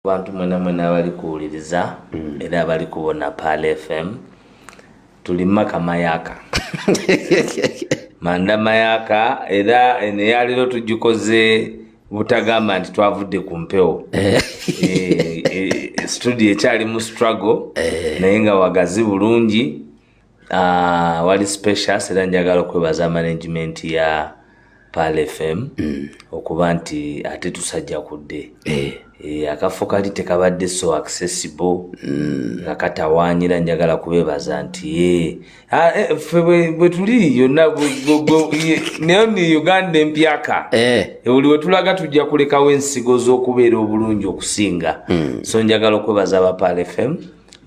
Bantu mwena bali kuwuliriza era bali kubona Pal FM tuli maka mayaka manda mayaka era eneyaliro tujikoze butagamba nti twavudde ku mpewo studio ekyali mu struggle naye nga wagazi bulungi wali special era njagala okwebaza management ya Pal FM okuba nti ate tusajja kudde akafo kali tekabadde so accessible nga katawanyira njagala kubebaza nti bwe tuli yonna nayo ni Uganda Emyaka oli wetulaga tujja kulekawo ensigo z'okubeera obulungi okusinga so njagala okwebaza aba Pal FM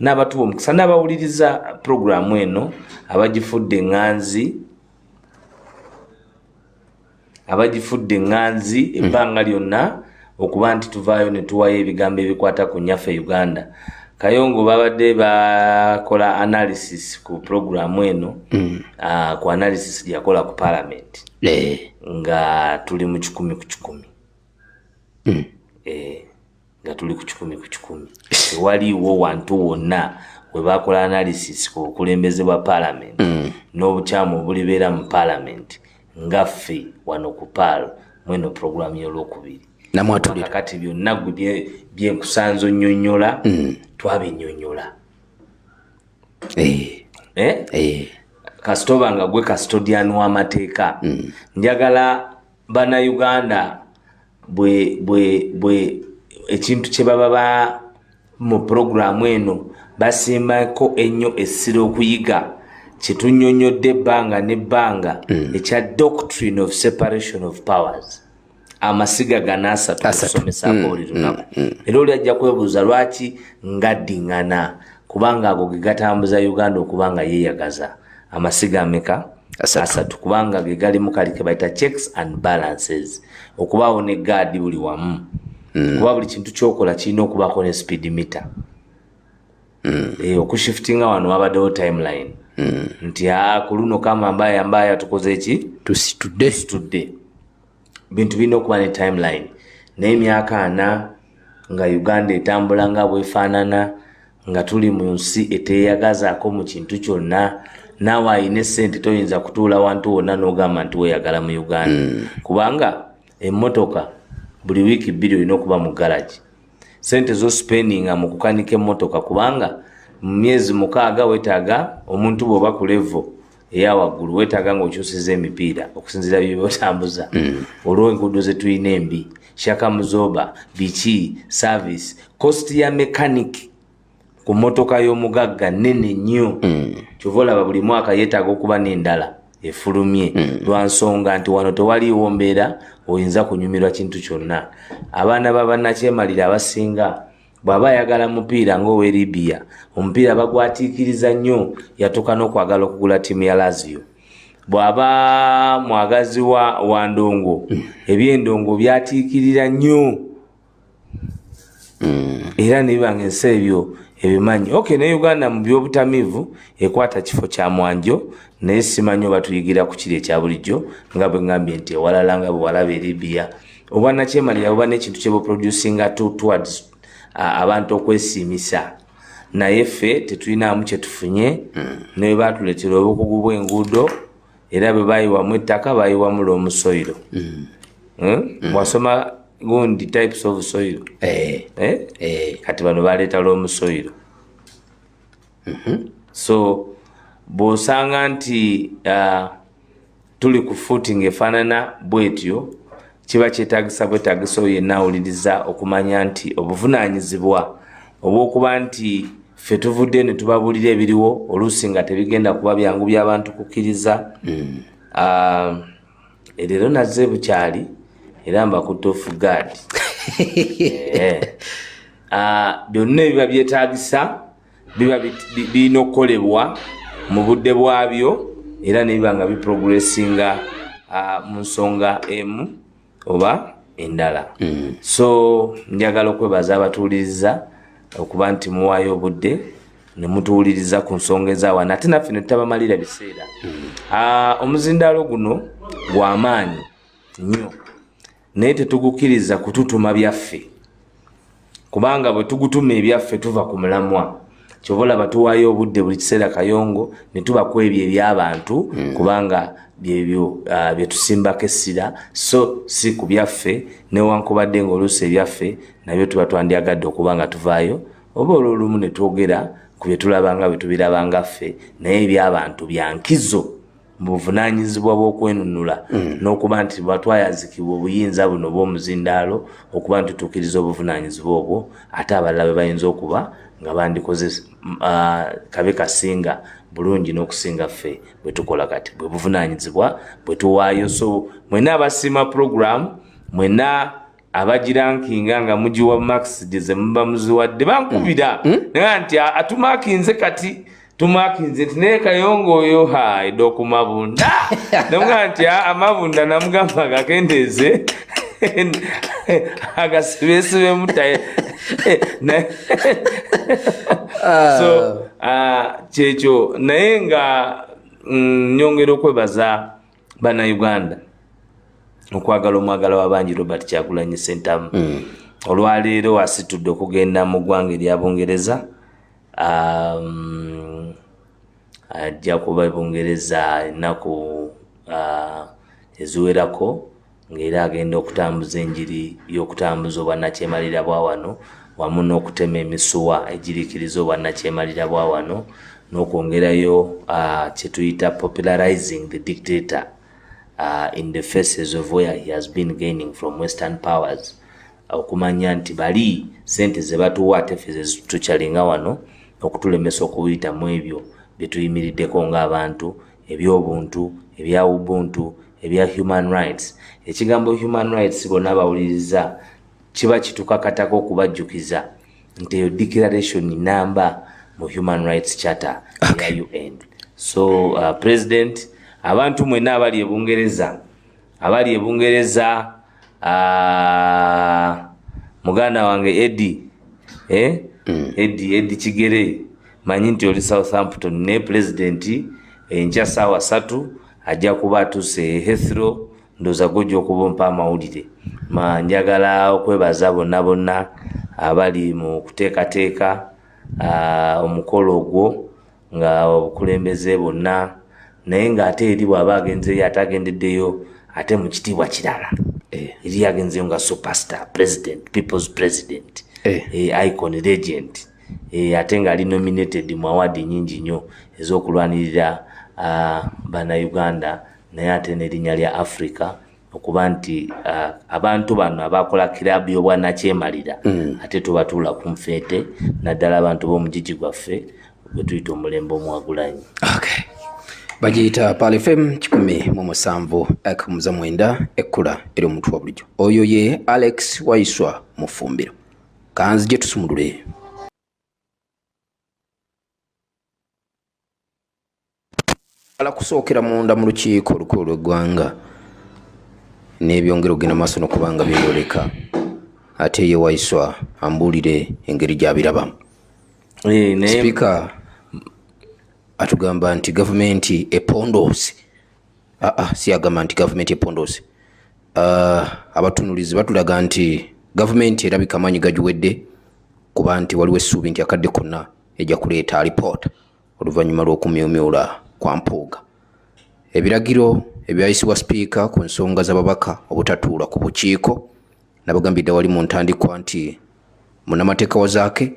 n'abatuwa omukisa n'abawuliriza programu eno abagifudde nganzi ebbanga lyonna okuba nti tuvaayo ne tuwayo ebigambo ebikwata ku nnyaffe Uganda. Kayongo babadde bakola analysis ku programu eno ku analysis yakola ku parliament nga tuli mu 10 ku 10 nga tuli ku 10 ku 10 waliwo wantu wonna we bakola analysis ku bukulembeze bwa parliament n'obukyamu obulibeera mu parliament ngaffe wano ku Pal mweno programu y'olwokubiri namwatulira kati byonna byenkusanzo nnyonnyola twabinyonnyola kasitoba nga gwe custodian w'amateeka njagala bana Uganda bwe ekintu kye baba mu programu eno basimbako ennyo essira okuyiga kyetunnyonnyodde ebbanga n'ebbanga ekya doctrine of separation of powers amasiga ganasa tusomesa buli lunaku era oli ajja kwebuuza lwaki ngaddiŋŋana kubanga ago ge gatambuza Uganda okubanga yeeyagaza amasiga ameka asatu kubanga ge gali mu kali ke bayita checks and balances okubaawo ne gaadi buli wamu kuba buli kintu kyokola kirina okubaako ne speed meter okushiftinga wano wabaddewo timeline nti ku luno kama mbaya tukoze eki tusitudde bintu birina okuba ne timeline n'emyaka 4 nga Uganda etambula nga bwefaanana nga tuli mu nsi eteeyagazaako mu kintu kyonna naawe ayina essente toyinza kutuula wantu wonna n'ogamba nti weeyagala mu Uganda kubanga emmotoka buli wiiki 2 olina okuba mu garage sente zo spendinga mu kukanika emmotoka kubanga mu myezi 6 wetaaga omuntu bw'oba ku level eya waggulu wetaaga ng'okyusiza emipiira okusinziira by'otambuza olwo enguudo ze tulina embi shaka muzoba biki service cost ya mechanic ku mmotoka y'omugagga nene nnyo kyova olaba buli mwaka yeetaaga okuba n'endala efulumye lwa nsonga nti wano tewaliiwo mbeera oyinza kunyumirwa kintu kyonna abaana babannakyemalira abasinga bw'aba ayagala mupiira ng'owe Libya omupiira bagwatiikiriza nnyo yatuuka n'okwagala okugula ttiimu ya Lazio bw'aba mwagazi wa ndongo ebyendongo byatiikirira nnyo era nebibanga ensi ebyo ebimanyi ne Uganda mu byobutamiivu ekwata kifo kya mwanjo naye simanyi oba tuyigira ku kiri ekya bulijjo nga bwe ngambye nti ewalala nga bwe walaba e Libya obwannakyemalira buba n'ekintu kye buproducinga towards abantu okwesiimisa naye ffe tetulinamu kye tufunye naye baatuleetera obukugu bw'enguudo era bwe bayiwamu ettaka bayiwamu l'omusoiro wasoma gundi types of soil kati bano baleeta l'omusoiro so bw'osanga nti tuli ku footing efaanana bwetyo kiba kyetaagisa bwetaagisa oyo yenna awuliriza okumanya nti obuvunaanyizibwa obw'okuba nti ffe tuvudde ne tubabuulira ebiriwo oluusi nga tebigenda kuba byangu by'abantu kukkiriza leero nazze bukyali era mbakutte off guard byonna ebiba byetaagisa biba birina okukolebwa mu budde bwabyo era nebiba nga biprogressinga mu nsonga emu oba endala so njagala okwebaza abatuwuliriza okuba nti muwaayo obudde ne mutuwuliriza ku nsonga ez'awaana ate naffe ne tutabamalira biseera omuzindaalo guno gw'amaanyi nnyo naye tetugukiriza kututuma byaffe kubanga bwe tugutuma ebyaffe tuva ku mulamwa kyobola batuwaayo obudde buli kiseera kayongo ne tubako ebyo eby'abantu kubanga byebyo bye tusimbako essira so si ku byaffe newankubadde ng'oluusi ebyaffe nabyo tuba twandyagadde okuba nga tuvaayo oba olwolumu ne twogera ku bye tulabanga bwe tubirabanga ffe naye eby'abantu bya nkizo mu buvunaanyizibwa bw'okwenunula n'okuba nti batwayazikibwa obuyinza buno bw'omuzindaalo okuba nti tutuukiriza obuvunaanyizibwa obwo ate abalala be bayinza okuba nga bandikoze kabe kasinga bulungi n'okusinga ffe bwe tukola kati bwe buvunaanyizibwa bwe tuwaayo. So mwena abasiima program mwena abagirankinga nga mugiwa max ze muba muziwadde bankubira naye nti atumakinze kati tumakinze nti naye kayongo oyo haidde okumabunda namuga nti amabunda namugamba gakendeeze agasibesibe mutaye so kyekyo naye nga nyongera okwebaza bannayuganda okwagala omwagala wabangi Robert Kyagulanyi Ssentamu olwaleero asitudde okugenda mu ggwanga erya Bungereza ajja kuba Bungereza ennaku eziwerako ng'era agenda okutambuza enjiri y'okutambuza obwannakyemalira bwa wano wamu n'okutema emisuwa egiriikiriza obwannakyemalira bwa wano n'okwongerayo kye tuyita popularizing the dictator in the faces of where he has been gaining from western powers okumanya nti bali sente ze batuwa ate ffe ze tukyalinga wano okutulemesa okuyitamu ebyo bye tuyimiriddeko ng'abantu ebyobuntu ebya ubuntu ebya human rights. Ekigambo human rights bonna bawuliriza kiba kitukakatako okubajjukiza nti eyo declaration namba mu human rights charter ya UN. So president abantu mwenna abali e Bungereza muganda wange Eddie Kigere manyi nti oli Southampton ne president enkya ssaawa 3 ajja kuba atuuse Heathrow ndoza gojja okubompa amawulire njagala okwebaza bonna abali mu kuteekateeka omukolo ogwo nga obukulembeze bonna naye ng'ate eri bw'aba agenzeyo atagendeddeyo ate mu kitiibwa kirala eri agenzeyo nga superstar president people's president icon legend ate ng'ali nominated mu awadi nyingi nnyo ez'okulwanirira bannayuganda naye ate n'erinnya lya Africa okuba nti abantu bano abakola kirabu y'obwannakyemalira ate tubatuula ku nfeete naddala abantu b'omugigi gwaffe bwe tuyita omulembe omwagulanyi. Okay. Bagiyita Pal FM 107.9 ekkula eri omuntu wa bulijjo oyo ye Alex Waiswa Mufumbiro kanzi gye tusumulule. Ala kusookera munda mu lukiiko olukulu lw'eggwanga n'ebyongera ogenda maaso n'okubanga byeyoleka ate ye Waiswa ambuulire engeri gy'abirabamu. Sipiika atugamba nti gavumenti epondoose si agamba nti gavumenti epondoose abatunulizi batulaga nti gavumenti erabika amaanyi gagiwedde kuba nti waliwo essuubi nti akadde konna ejja kuleeta alipoota oluvannyuma lw'okumyumyula kwa mpuuga. Ebiragiro ebyayisibwa sipiika ku nsonga z'ababaka obutatuula ku bukiiko nabagambidde wali mu ntandikwa nti munnamateeka wazaake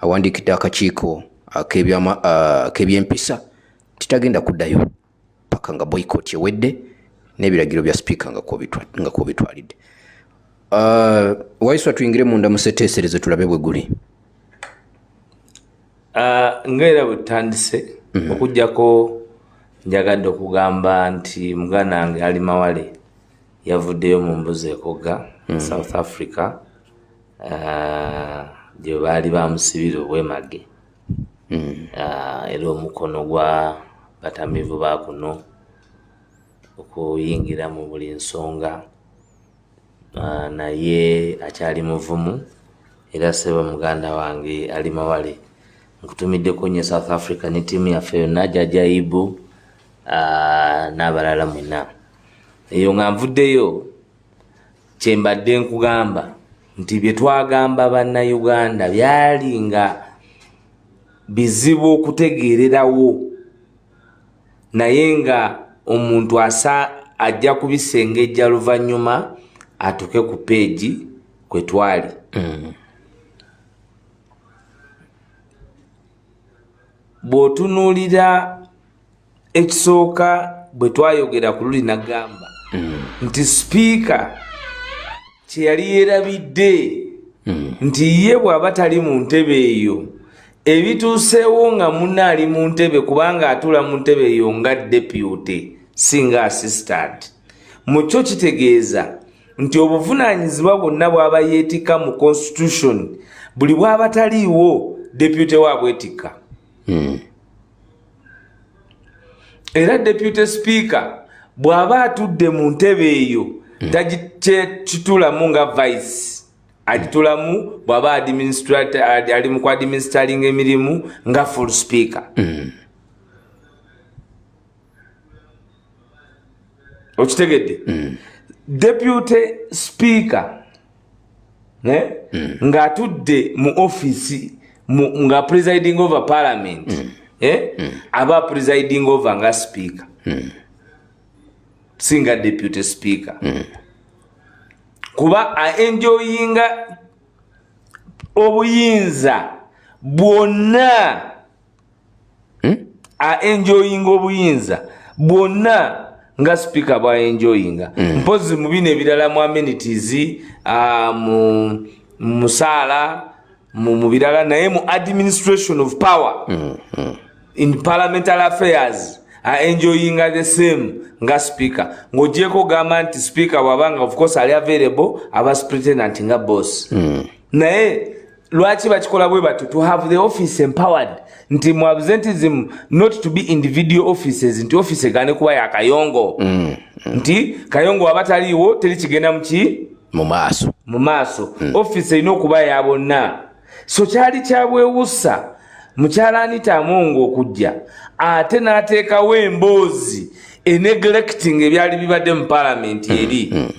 awandiikidde akakiiko ak'ebyempisa titagenda kuddayo paka nga boycott ewedde n'ebiragiro bya sipiika nga kwobitwalidde. Waiswa tuyingire munda mu seteeserezo tulabe bwe guli. Ng'era bwe tutandise okuggyako njagadde okugamba nti muganda wange ali Mawale yavuddeyo mu mbuzi ekogga South Africa gye baali bamusibira obwemage era omukono gwa batamivu ba kuno okuyingira mu buli nsonga naye akyali muvumu era seba muganda wange ali Mawale nkutumiddeko nnyo South Africa ne ttiimu yaffe yonna Jajaibu n'abalala mwenna eyo nga nvuddeyo kyembadde nkugamba nti bye twagamba bannayuganda byali nga bizibu okutegeererawo, naye nga omuntu ajja kubisengejja luvannyuma atuuke ku peegi kwe twali. Bw'otunuulira ekisooka bwe twayogera ku luli nagamba nti sipiika kye yali yeerabidde nti ye bw'aba tali mu ntebe eyo ebituuseewo nga munne ali mu ntebe, kubanga atula mu ntebe eyo nga deputy singa assistant, mu kyo kitegeeza nti obuvunaanyizibwa bwonna bw'aba yeetikka mu constitution buli bw'aba taliiwo deputy waabwetikka. Era deputy speaker bw'aba atudde mu ntebe eyo tagitulamu nga vice, agitulamu bw'aba ali mu administering emirimu nga full speaker. Okitegedde? Deputy speaker ng'atudde mu office nga presiding over parliament aba presiding over nga speaker singa deputy speaker, kuba aenjoyinga obuyinza bwonna, aenjoyinga obuyinza bwonna nga speaker bwaenjoyinga. Mpozi mu bino ebirala mu amenities, mu musaala, mu birala, naye mu administration of power in parliamentary affairs enjoying the same nga speaker. Ng'ogyeko gamba nti speaker bw'abanga of course ali available aba superintendent nga boss. Naye lwaki bakikola bwe batu to have the office empowered, nti mu absenteeism not to be individual offices, nti office gane kuba ya Kayongo, nti Kayongo abataliwo teri kigenda muki mu maaso office ino okuba ya bonna. So kyali kyabwewusa mukyala Anita Amongo okujja ate n'ateekawo emboozi neglecting ebyali bibadde mu parliament eri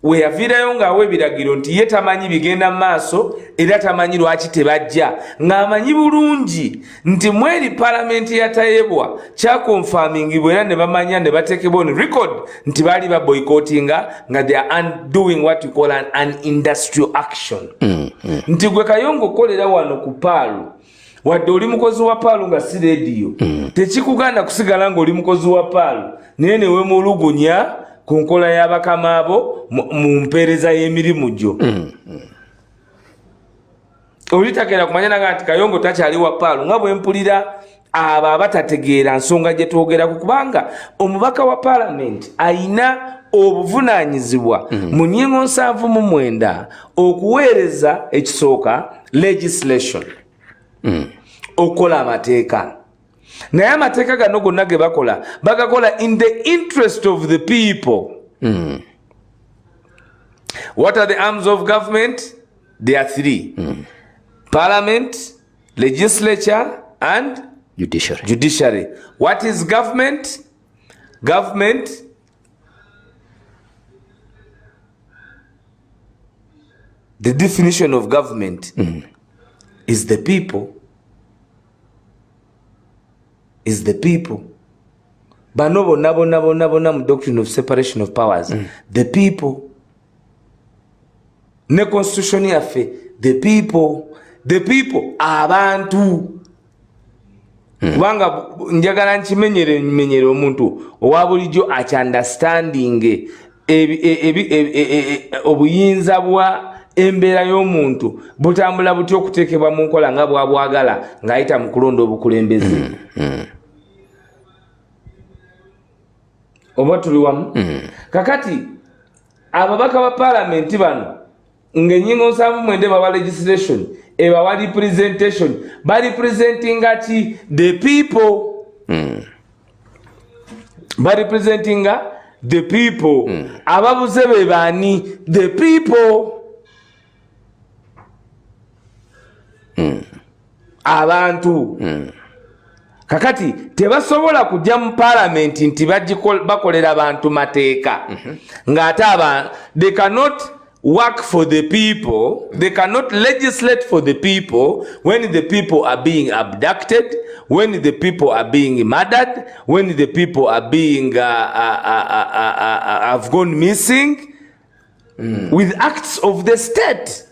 we yaviirayo ng'awa ebiragiro nti ye tamanyi bigenda mu maaso era tamanyi lwaki tebajja, ng'amanyi bulungi nti mweri parliament yatayebwa kyakonfamingibwa era ne bamanya ne bateekebwa on record nti baali baboycottinga nga they are doing what you call an industrial action. Nti gwe Kayongo kolera wano ku Paalu wadde oli mukozi wa Paalu nga si rediyo tekikuganda kusigala ng'oli mukozi wa Paalu naye ne weemulugunya ku nkola y'abakama abo mu mpeereza y'emirimu gyo. Olitakeera kumanya naga nti Kayongo takyali wa Paalu nga bwe mpulira abo abatategeera nsonga gye twogerako, kubanga omubaka wa parliament ayina obuvunaanyizibwa mu nnyingo 79 okuweereza ekisooka legislation, okukola amateeka. Naye amateeka gano gonna ge bakola bagakola in the interest of the people. What are the arms of government? There are 3. Parliament, legislature and judiciary. What is government? Government the definition of government is the people. Is the people. Bano bonna mu doctrine of separation of powers. The people. Ne constitution yaffe the people. The people abantu. Kubanga njagala nkimenyere omuntu owa bulijjo understanding obuyinza bwa embeera y'omuntu butambula butya okuteekebwa mu nkola nga bwabwagala ng'ayita mu kulonda obukulembeze. Oba tuli wamu? Kakati ababaka ba parliament bano ng'ennyingo 79 bawa legislation ebawa representation representing ati the people. Representing the people. Ababuze be bani the people. Abantu. Kakati tebasobola kujja mu parliament nti bakolera abantu mateeka. Ng'ate they cannot work for the people, they cannot legislate for the people when the people are being abducted, when the people are being murdered, when the people are being have gone missing with acts of the state.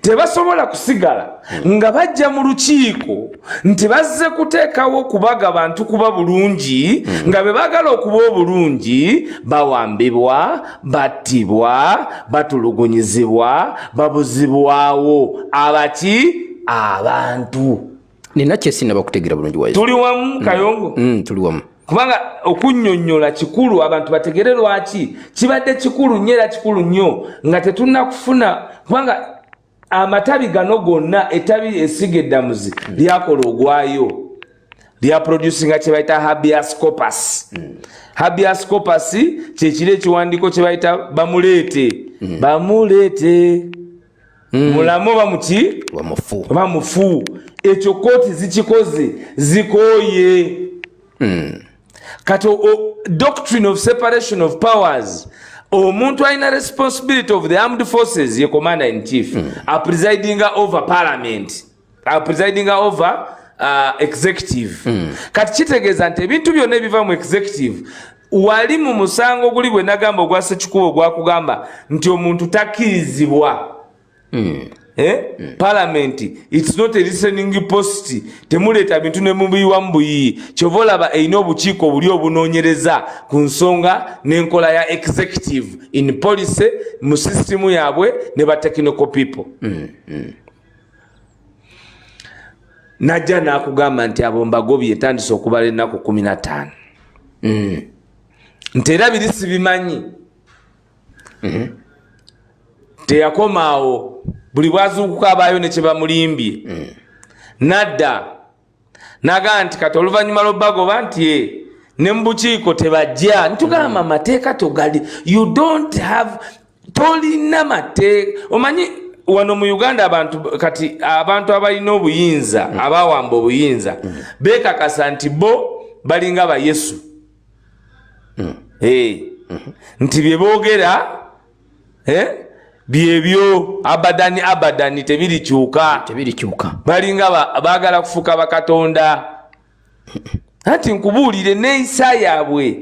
Tebasobola kusigala nga bajja mu lukiiko nti bazze kuteekawo kubaga bantu kuba bulungi nga be baagala okuba obulungi bawambibwa, battibwa, batulugunyizibwa, babuzibwawo abaki abantu. Nina kyesina bakutegeera bulungi Waiswa. Tuli wamu Kayongo? Tuli wamu. Kubanga okunnyonnyola kikulu, abantu bategere lwaki kibadde kikulu nnyo era kikulu nnyo nga tetunnakufuna, kubanga amatabi gano gonna ettabi esiga eddamuzi lyakola ogwayo lya producinga kye bayita habeas corpus. Habeas corpus kyekiri ekiwandiiko kye bayita bamuleete. Bamuleete mulamu bamuki bamufu. Ekyo kooti zikikoze zikooye. Kati doctrine of separation of powers, omuntu alina responsibility of the armed forces, ye commander in chief, are presiding over parliament, are presiding over executive. Kati kitegeeza nti ebintu byonna ebiva mu executive wali mu musango guli gwe nagamba ogwa Ssekikubo gwakugamba nti omuntu takkirizibwa. Parliament, it's not a listening post. Temuleeta bintu ne mubiwa mbuyi. Kyova olaba erina obukiiko buli obunoonyereza ku nsonga n'enkola ya executive in policy mu system yaabwe ne ba technical people. Najja n'akugamba nti abo mbagobye etandise okubala ennaku 15. Nti era biri sibimanyi. Teyakomaawo. Buli bwazuukuka abaayo ne kye bamulimbye. Nadda naga nti kati oluvannyuma lw'obbagoba nti ne mu bukiiko tebajja. Nitugamba amateeka togali. You don't have tolina mateeka. Omanyi wano mu Uganda abantu abalina obuyinza abawamba obuyinza beekakasa nti bo balinga ba Yesu. Nti bye boogera byebyo abadani tebirikyuka balinga baagala kufuuka bakatonda. Ati nkubuulire neeyisa yaabwe,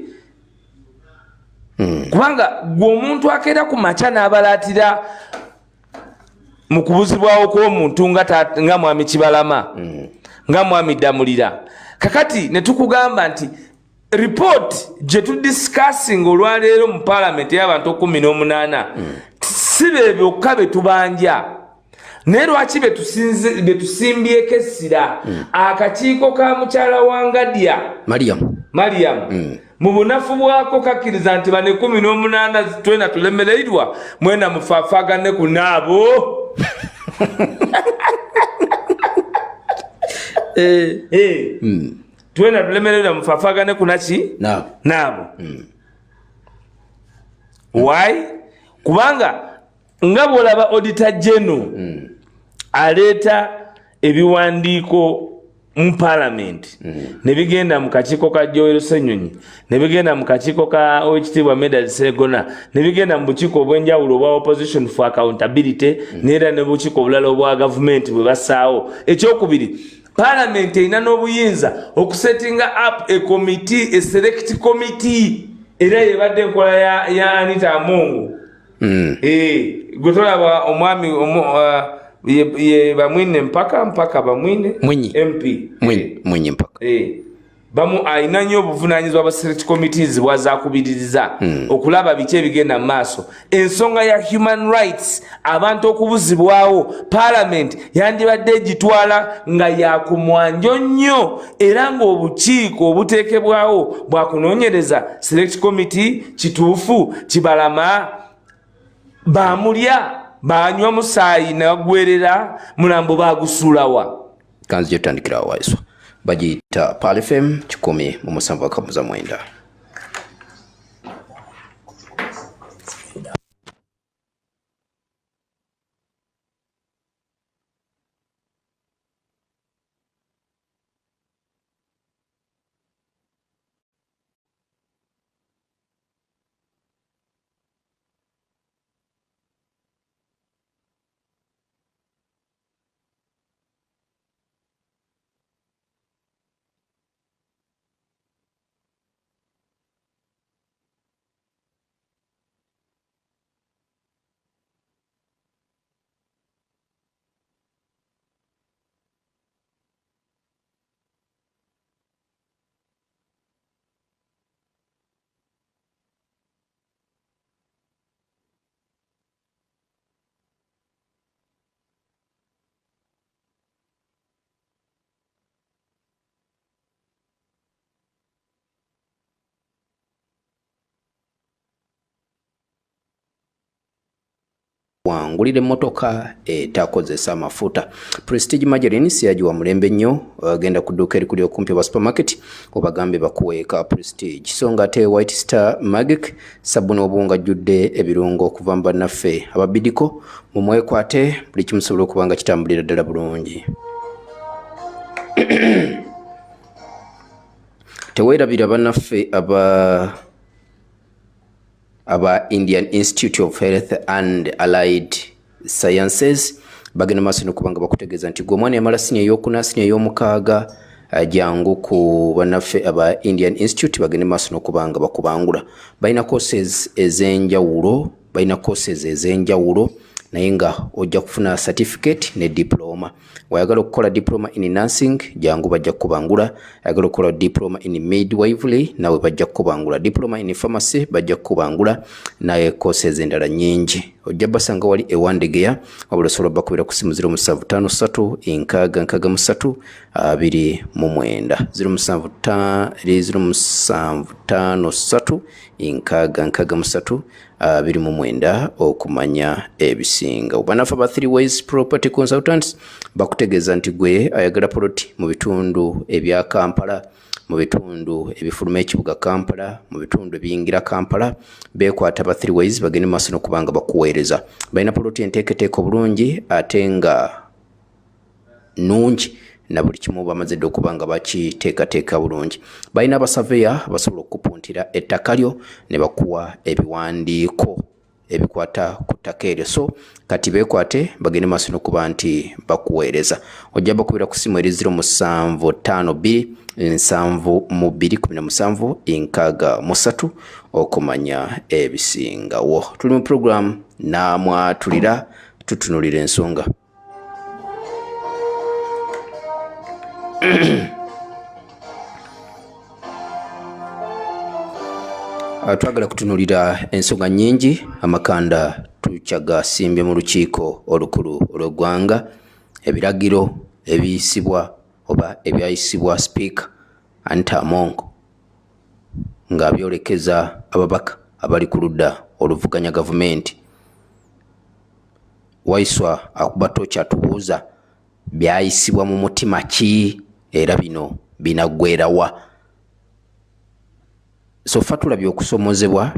kubanga gwe omuntu akeera ku makya n'abalaatira mu kubuzibwawo kw'omuntu nga mwami Kibalama, nga mwami Ddamulira. Kakati ne tukugamba nti report gye tudiscussing olwaleero mu parliament y'abantu 18 si be byokka be tubanja, naye lwaki be tusimbyeko essira akakiiko ka mukyala wa Ngadia Mariam mu bunafu bwako kakkiriza nti bane 18 twena tulemereirwa mwena mufaafagane ku naabo. Twena tulemereirwa mufaafagane ku naki naabo. Why? Kubanga nga bw'olaba auditor general aleeta ebiwandiiko mu parliament ne bigenda mu kakiiko ka Joel Ssenyonyi, ne bigenda mu kakiiko ka Oweekitiibwa Medard Sseggona, ne bigenda mu bukiiko obw'enjawulo obwa opposition for accountability, n'era ne bukiiko obulala obwa gavumenti bwe bassaawo. Ekyokubiri, parliament erina n'obuyinza okusettinga up a committee, a select committee, era yebadde enkola ya Anita Amongo. Gwe tolaba omwami ye Bamwine mpaka Bamwine MP Mwinyi mpaka bamu ayina nnyo obuvunaanyizibwa bwa select committees bwazakubiririza okulaba biki ebigenda mu maaso. Ensonga ya human rights, abantu okubuzibwawo, parliament yandibadde egitwala nga yakumwanjo nnyo, era ng'obukiiko obuteekebwawo bwakunoonyereza select committee kituufu kibalama bamulya banywa musaayi nagwerera mulambo bagusulawa. Kanzi yotandikira Waiswa bagiyita Pal FM 107.9. tukwangulira emmotoka etakozesa amafuta. Prestige Margarines yagiwa mulembe nnyo, agenda ku dduuka erikuli okumpi oba supermarket obagambe bakuweeka Prestige. So nga ate White Star Magic sabuni obuwunga ajjudde ebirungo okuva mu bannaffe ababidiko mumwekwate buli kimu kisobola okuba nga kitambulira ddala bulungi. Teweerabira bannaffe aba Indian Institute of Health and Allied Sciences bagenda maaso n'okuba nga bakutegeeza nti gwe omwana yamala siniya ey'okuna siniya ey'omukaaga jangu ku bannaffe aba Indian Institute bagende maaso n'okuba nga bakubangula. Balina courses ez'enjawulo naye nga ojja kufuna certificate ne diploma. Wayagala okukola diploma in nursing jangu bajja kubangula. Ayagala okukola diploma in midwifery nawe bajja kubangula. Diploma in pharmacy bajja kubangula naye courses endala nnyingi. Ojja basanga wali ewandegeya wabula osobola bakubira ku simu 0753 663 29 0753 663 29 okumanya ebisinga. Banafa ba 3 Ways Property Consultants bakutegeeza nti gwe ayagala poloti mu bitundu ebya Kampala, mu bitundu ebifuluma ekibuga Kampala, mu bitundu ebiyingira Kampala, beekwata ba 3 Ways bagende maaso n'okubanga bakuweereza. Balina poloti enteeketeeka obulungi ate nga nungi na buli kimu bamaze dde okuba nga bakiteekateeka bulungi. Balina abasaveya basobola okupuntira ettaka lyo ne bakuwa ebiwandiiko ebikwata ku ttaka eryo. So kati beekwate bagende maaso n'okuba nti bakuweereza. Ojja bakubira ku simu eri 0752 722 17 okumanya ebisingawo. Tuli mu program Naamwatulira tutunulira ensonga. Twagala kutunulira ensonga nnyingi. Amakanda tukyagasimbye mu lukiiko olukulu olw'eggwanga. Ebiragiro ebiyisibwa oba ebyayisibwa Speaker Anita Among ng'abyolekeza ababaka abali ku ludda oluvuganya gavumenti. Waiswa akuba toki atubuuza byayisibwa mu mutima ki era bino binaggweerawa. So ffe tulabye okusomozebwa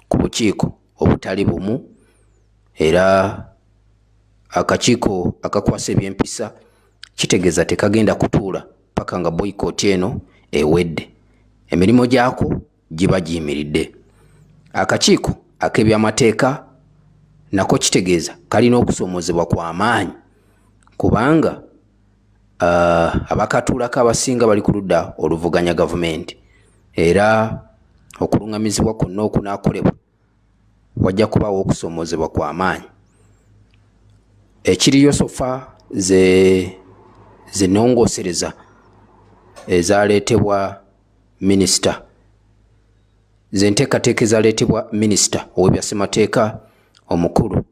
ku bukiiko obutali bumu era akakiiko akakwasa ebyempisa kitegeeza tekagenda kutuula paka nga boycott eno ewedde, emirimu gyako giba giyimiridde. Akakiiko ak'ebyamateeka nako kitegeeza kalina okusomozebwa kw'amaanyi kubanga abakatuulako abasinga bali ku ludda oluvuganya gavumenti era okulungamizibwa kwonna okunaakolebwa wajja kubaawo okusomozebwa kw'amaanyi. Ekiriyo sofa ze nnongoosereza ezaleetebwa minisita, ze nteekateeka ezaleetebwa minisita ow'ebyassemateeka omukulu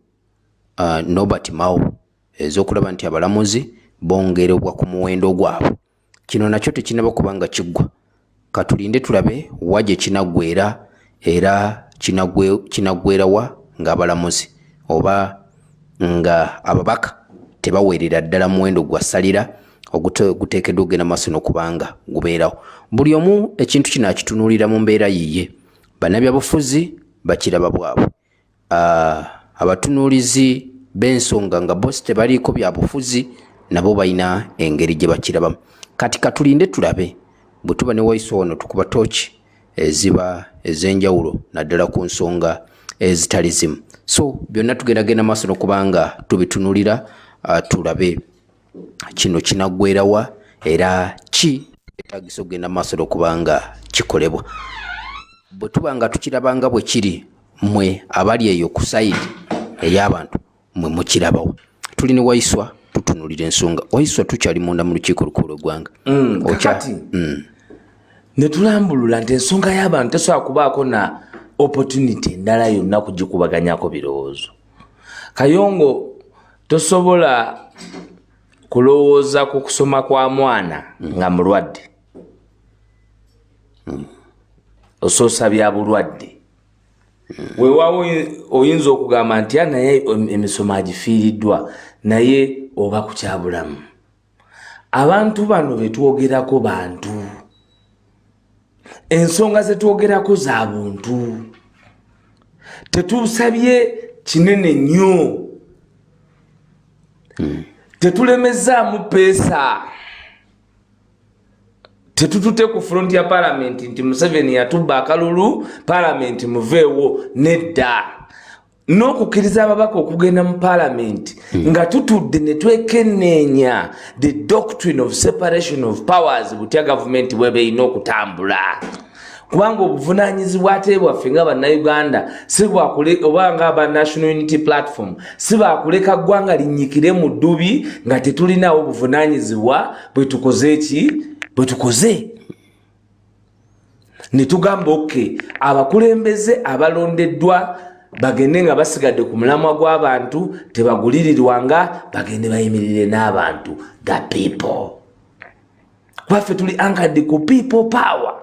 Norbert Mao ez'okulaba nti abalamuzi bongerebwa ku muwendo gwabwe. Kino nakyo tekinaba kuba nga kiggwa. Katulinde tulabe wa gye kinaggweera era kinaggweerawa ng'abalamuzi oba nga ababaka tebaweerera ddala muwendo gwasalira oguteekeddwa ogenda maaso n'okubanga gubeerawo. Buli omu ekintu kino akitunuulira mu mbeera yiye. Bannabyabufuzi bakiraba bwabwe, abatunuulizi b'ensonga nga bosi tebaliiko byabufuzi nabo balina engeri gye bakirabamu. Kati katulinde tulabe bwe tuba ne Waiswa wano tukuba tooki eziba ez'enjawulo naddala ku nsonga ezitali zimu. So byonna tugendagenda maaso n'okubanga tubitunulira tulabe kino kinaggweerawa era ki etagisa okugenda maaso n'okubanga kikolebwa. Bwe tuba nga tukirabanga bwe kiri mmwe abali eyo ku sayidi ey'abantu mmwe mukirabawo. Tuli ne Waiswa tutunulira ensonga. Waiswa tukyali munda mu lukiiko olukulu lw'eggwanga. Kakati ne tulambulula nti ensonga y'abantu tesobola kubaako na opportunity endala yonna kugikubaganyako birowoozo. Kayongo tosobola kulowooza ku kusoma kwa mwana nga mulwadde. Osoosa bya bulwadde weewawo oyinza okugamba nti naye emisomo agifiiriddwa naye oba kukyabulamu. Abantu bano betwogerako bantu, ensonga zetwogerako za buntu, tetusabye kinene nnyo, tetulemezaamu peesa, tetutute ku front ya parliament nti Museveni yatubba akalulu parliament muveewo. Nedda, n'okukkiriza ababaka okugenda mu parliament nga tutudde ne twekenneenya the doctrine of separation of powers butya gavumenti bweba erina okutambula. Kubanga obuvunaanyizibwa ate bwaffe nga bannayuganda oba nga aba National Unity Platform si baakuleka ggwanga linnyikire mu ddubi nga tetulinawo obuvunaanyizibwa bwe tukoze eki bwe tukoze. Ne tugamba oke abakulembeze abalondeddwa bagende nga basigadde ku mulamwa gw'abantu, tebagulirirwanga, bagende bayimirire n'abantu, the people. Kwaffe tuli anchored ku people power.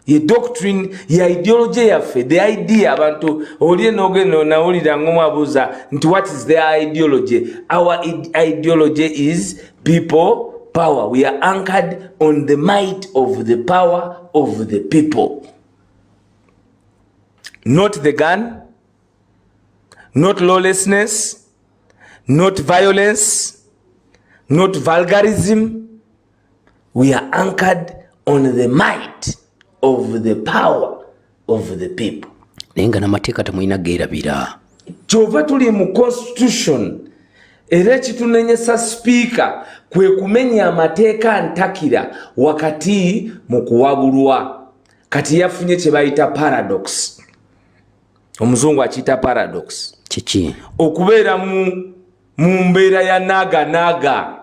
Ye doctrine ya ideology yaffe, the idea abantu oliye n'ogenda nawulira ng'omwabuuza nti what is their ideology? Our ideology is people power. We are anchored on the might of the power of the people. Not the gun, not lawlessness, not violence, not vulgarism. We are anchored on the might of the power of the people. Nenga namateeka temulina geerabira. Kyova tuli mu constitution era ekitunenyesa speaker kwe kumenya amateeka ntakira wakati mu kuwabulwa. Kati yafunye kye bayita paradox. Omuzungu akiyita paradox. Kiki? Okubeera mu mbeera ya naaga.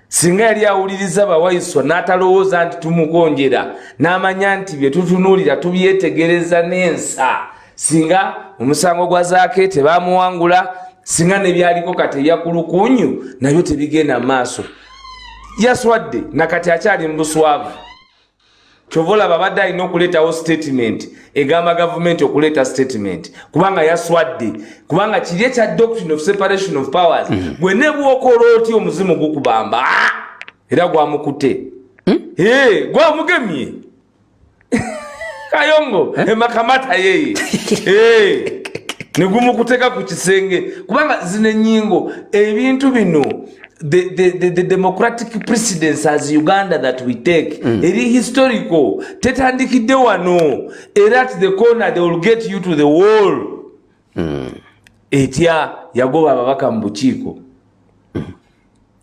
Singa yali awuliriza Bawaiswa n'atalowooza nti tumugonjera, n'amanya nti bye tutunuulira tubyetegereza n'ensa, singa omusango gwa Zaake tebaamuwangula, singa ne byaliko kati ebyakulukunyu nabyo tebigenda maaso, yaswadde nakati akyali mu buswavu. Kyova olaba badde alina okuleetawo statement egamba gavumenti okuleeta statement kubanga yaswadde, kubanga kiri ekya doctrine of separation of powers. Gwe ne bw'okola otya omuzimu gukubamba era gwamukute, gwamugemye Kayongo emakamata yeye ne gumukuteka ku kisenge, kubanga zino ennyingo ebintu bino the democratic precedence as Uganda that we take eri historical, tetandikidde wano era at the corner they will get you to the wall. Etya yagoba ababaka mu bukiiko.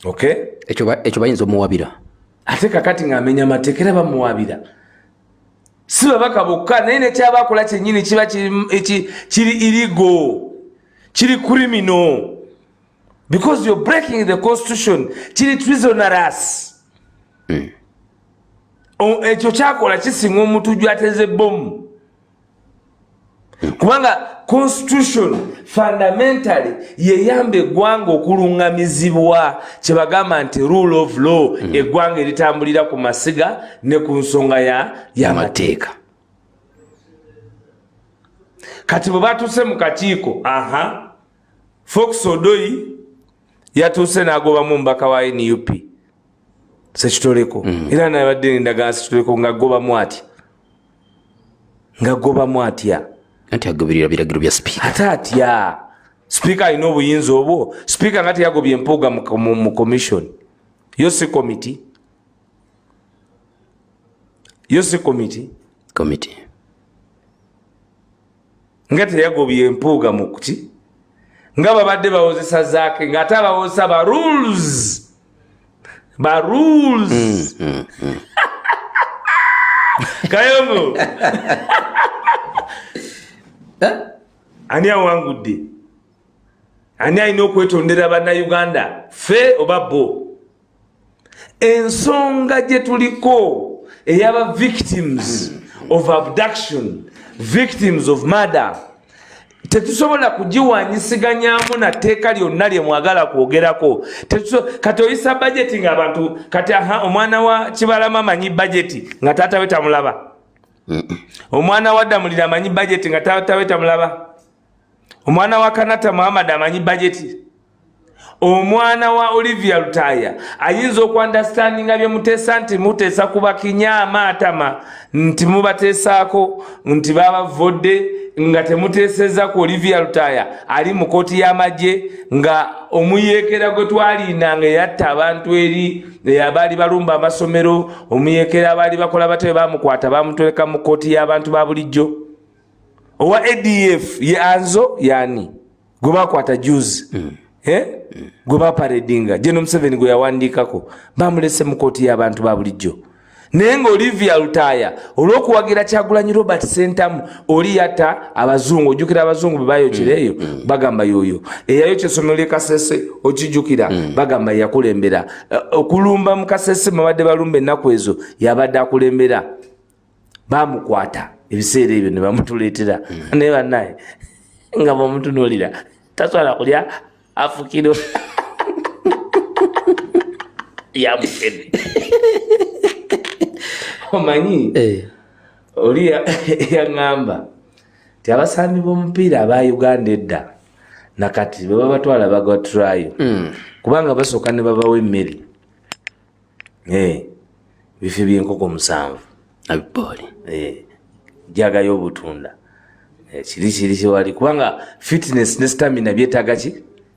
Okay, ekyo bayinza omuwabira ate kakati ng'amenya amateeka bamuwabira. Si babaka bokka naye nekyabakola kyennyini kiba kiri illegal, kiri criminal. Because you're breaking the constitution, kiri treasonous. Ekyo kyakola kisinga omuntu gy'ateze bomu. Kubanga constitution fundamentally yeyamba eggwanga okulungamizibwa, kyebagamba nti rule of law, eggwanga eritambulira ku masiga ne ku nsonga y'amateeka. Kati bwe batuuse mu kakiiko, Fox Odoi yatuuse n'agobamu omubaka wa NUP Sekitoleko, era nabadde ndagala Sekitoleko ng'agobamu atya anti agoberera biragiro bya speaker. Ate atya speaker alina obuyinza obwo? Speaker nga teyagobye empuuga mu commission. Yo si committee nga teyagobye empuuga mu kuki, nga babadde bawozesa Zaake nga ate abawozesa ba rules. Kayongo ani awangudde? Ani alina okwetondera bannayuganda, ffe oba bo? Ensonga gye tuliko ey'aba victims of abduction, victims of murder, tetusobola kugiwanyisiganyamu na tteeka lyonna lye mwagala kwogerako. Kati oyisa bajeti ng'abantu kati omwana wa Kibalama amanyi bajeti nga taata we tamulaba. omwana wa Damulira amanyi budget nga taweta mulaba. Omwana wa Kanata Muhammad amanyi budget. Omwana wa Olivia Lutaya ayinza okuandastandinga bye muteesa nti muteesa kuba kinyama atama nti mubateesaako nti babavodde nga temuteeseza ku Olivia Lutaya ali mu kooti y'amagye nga omuyeekera gwe twalinanga yatta abantu eri abaali balumba amasomero omuyeekera abaali bakola batebe bamukwata bamutoleka mu kooti y'abantu ba bulijjo. Owa ADF ye Anzo yani gwe bakwata juzi gwe baparedinga General Museveni gwe yawandiikako bamulese mu kooti y'abantu ba bulijjo. Naye nga Olivia Lutaya olw'okuwagira Kyagulanyi Robert Sentamu oli yatta abazungu ojjukira abazungu bwe bayokireeyo bagamba yoyo eyayokya essomero ly'e Kasese okijjukira bagamba yakulembera okulumba mu Kasese mabadde balumba ennaku ezo yabadde akulembera bamukwata ebiseera ebyo ne bamutuleetera naye bannaye nga bamutunuulira tasobola kulya afukiro yamukene omanyi oli yaŋŋamba ti abasambi b'omupiira aba Uganda edda nakati bwe babatwala bagatulayo kubanga basooka ne babawa emmere bifi by'enkoko 7 abibooli jagayo obutunda kiri kyewali kubanga fitness ne stamina byetaaga ki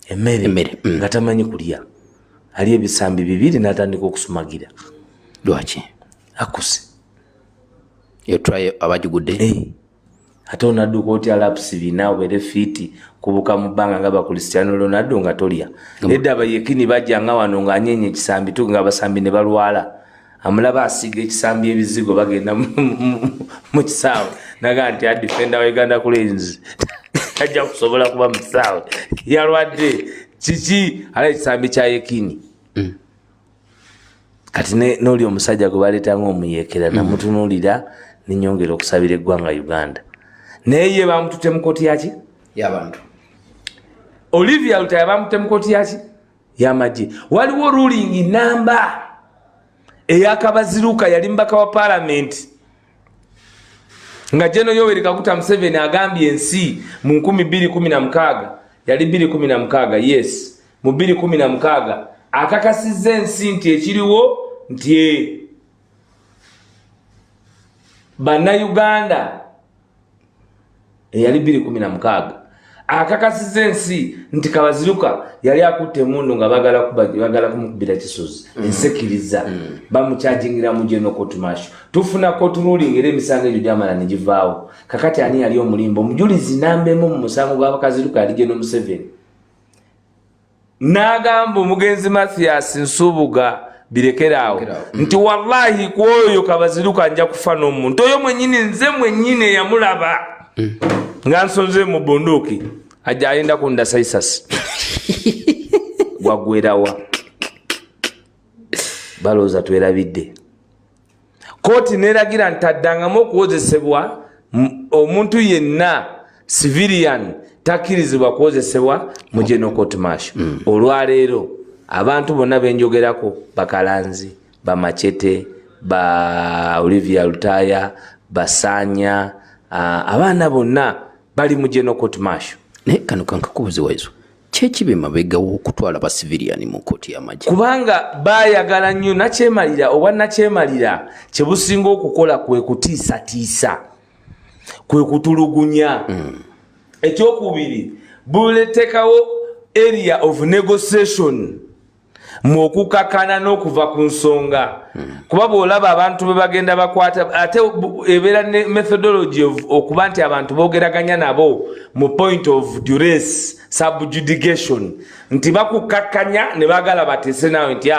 emmere nga tamanyi kulya ali ebisambi 2 n'atandika okusumagira. Lwaki akuse yotwayo abagigudde ate onadduka otya laps 4 obere fiti kubuka mu bbanga nga ba Cristiano Ronaldo nga tolya edda abayekini bajja nga wano nga anyenye ekisambi tu nga abasambi ne balwala amulaba asiga ekisambi ebizigo bagenda mu kisaawe naga nti adifenda wa Uganda Cranes tajja kusobola kuba mu kisaawe yalwadde kiki ala ekisambi kya yekini kati n'oli omusajja gwe baleeta ng'omuyeekera namutunuulira nenyongera okusabira eggwanga Uganda naye ye bamutute mu kooti yaki y'abantu. Olivia Lutaya bamutute mu kooti yaki y'amagye. Waliwo ruling namba eyakabaziruka yali mbaka wa parliament nga General Yoweri Kaguta Museveni agambye ensi mu 2016 yali 2016 yes mu 2016 akakasizza ensi nti ekiriwo nti Bannayuganda eyali 2016 akakasizza ensi nti Kabaziruka yali akutte mundu nga bagala kumukubira kisozi ensekiriza bamukyajingira mu General Court Martial tufuna court ruling era emisango egyo gyamala ne givaawo kakati ani yali omulimbo omujulizi nambemu mu musango gwa Kaziruka yali General Museveni n'agamba omugenzi Mathias Nsubuga birekeraawo nti wallahi kwoyo Kabaziruka nja kufa n'omuntu oyo mwennyini nze mwennyini yamulaba nga nsonze mu bondoki ajja ayenda kundasa isasi gwagwerawa balooza twerabidde kooti neeragira nti addangamu okuwozesebwa omuntu yenna civilian takkirizibwa kuwozesebwa mu General Court Martial. Olwaleero abantu bonna benjogerako Bakalanzi Bamachete ba Olivia Lutaya Basanya abaana bonna bali mu General Court Martial. Ne kano kankakubuze Waiswa kyekibe mabegawo okutwala ba civilian mu kooti y'amagye kubanga bayagala nnyo nakyemalira oba nakyemalira kyebusinga okukola kwe kutiisatiisa kwe kutulugunya ekyokubiri buletekawo area of negotiation mu okukakana n'okuva ku nsonga kuba bw'olaba abantu be bagenda bakwata ate ebeera ne methodology okuba nti abantu boogeraganya nabo mu point of duress subjudication nti bakukakanya ne bagala bateese nawe nti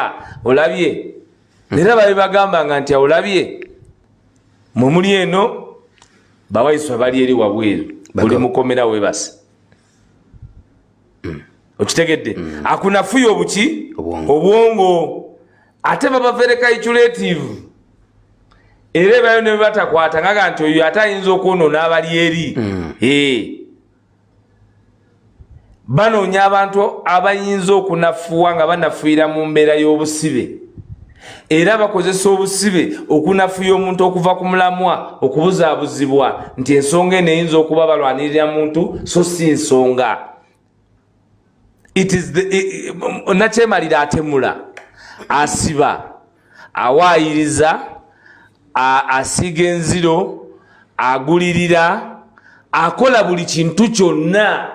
olabye era babe bagambanga nti olabye mumuli eno bawaiswa bali eri wabweru buli mukomera webase okitegedde akunafuya obuki obwongo ate baba very calculative era bayo ne batakwata ngaga nti oyo atayinza okwonoona abali eri banoonya abantu abayinza okunafuwa nga banafuira mu mbeera y'obusibe era bakozesa obusibe okunafuya omuntu okuva ku mulamwa okubuzaabuzibwa nti ensonga eno eyinza okuba balwanirira muntu so si nsonga. Nakyemalira atemula, asiba, awaayiriza, asiga enziro, agulirira, akola buli kintu kyonna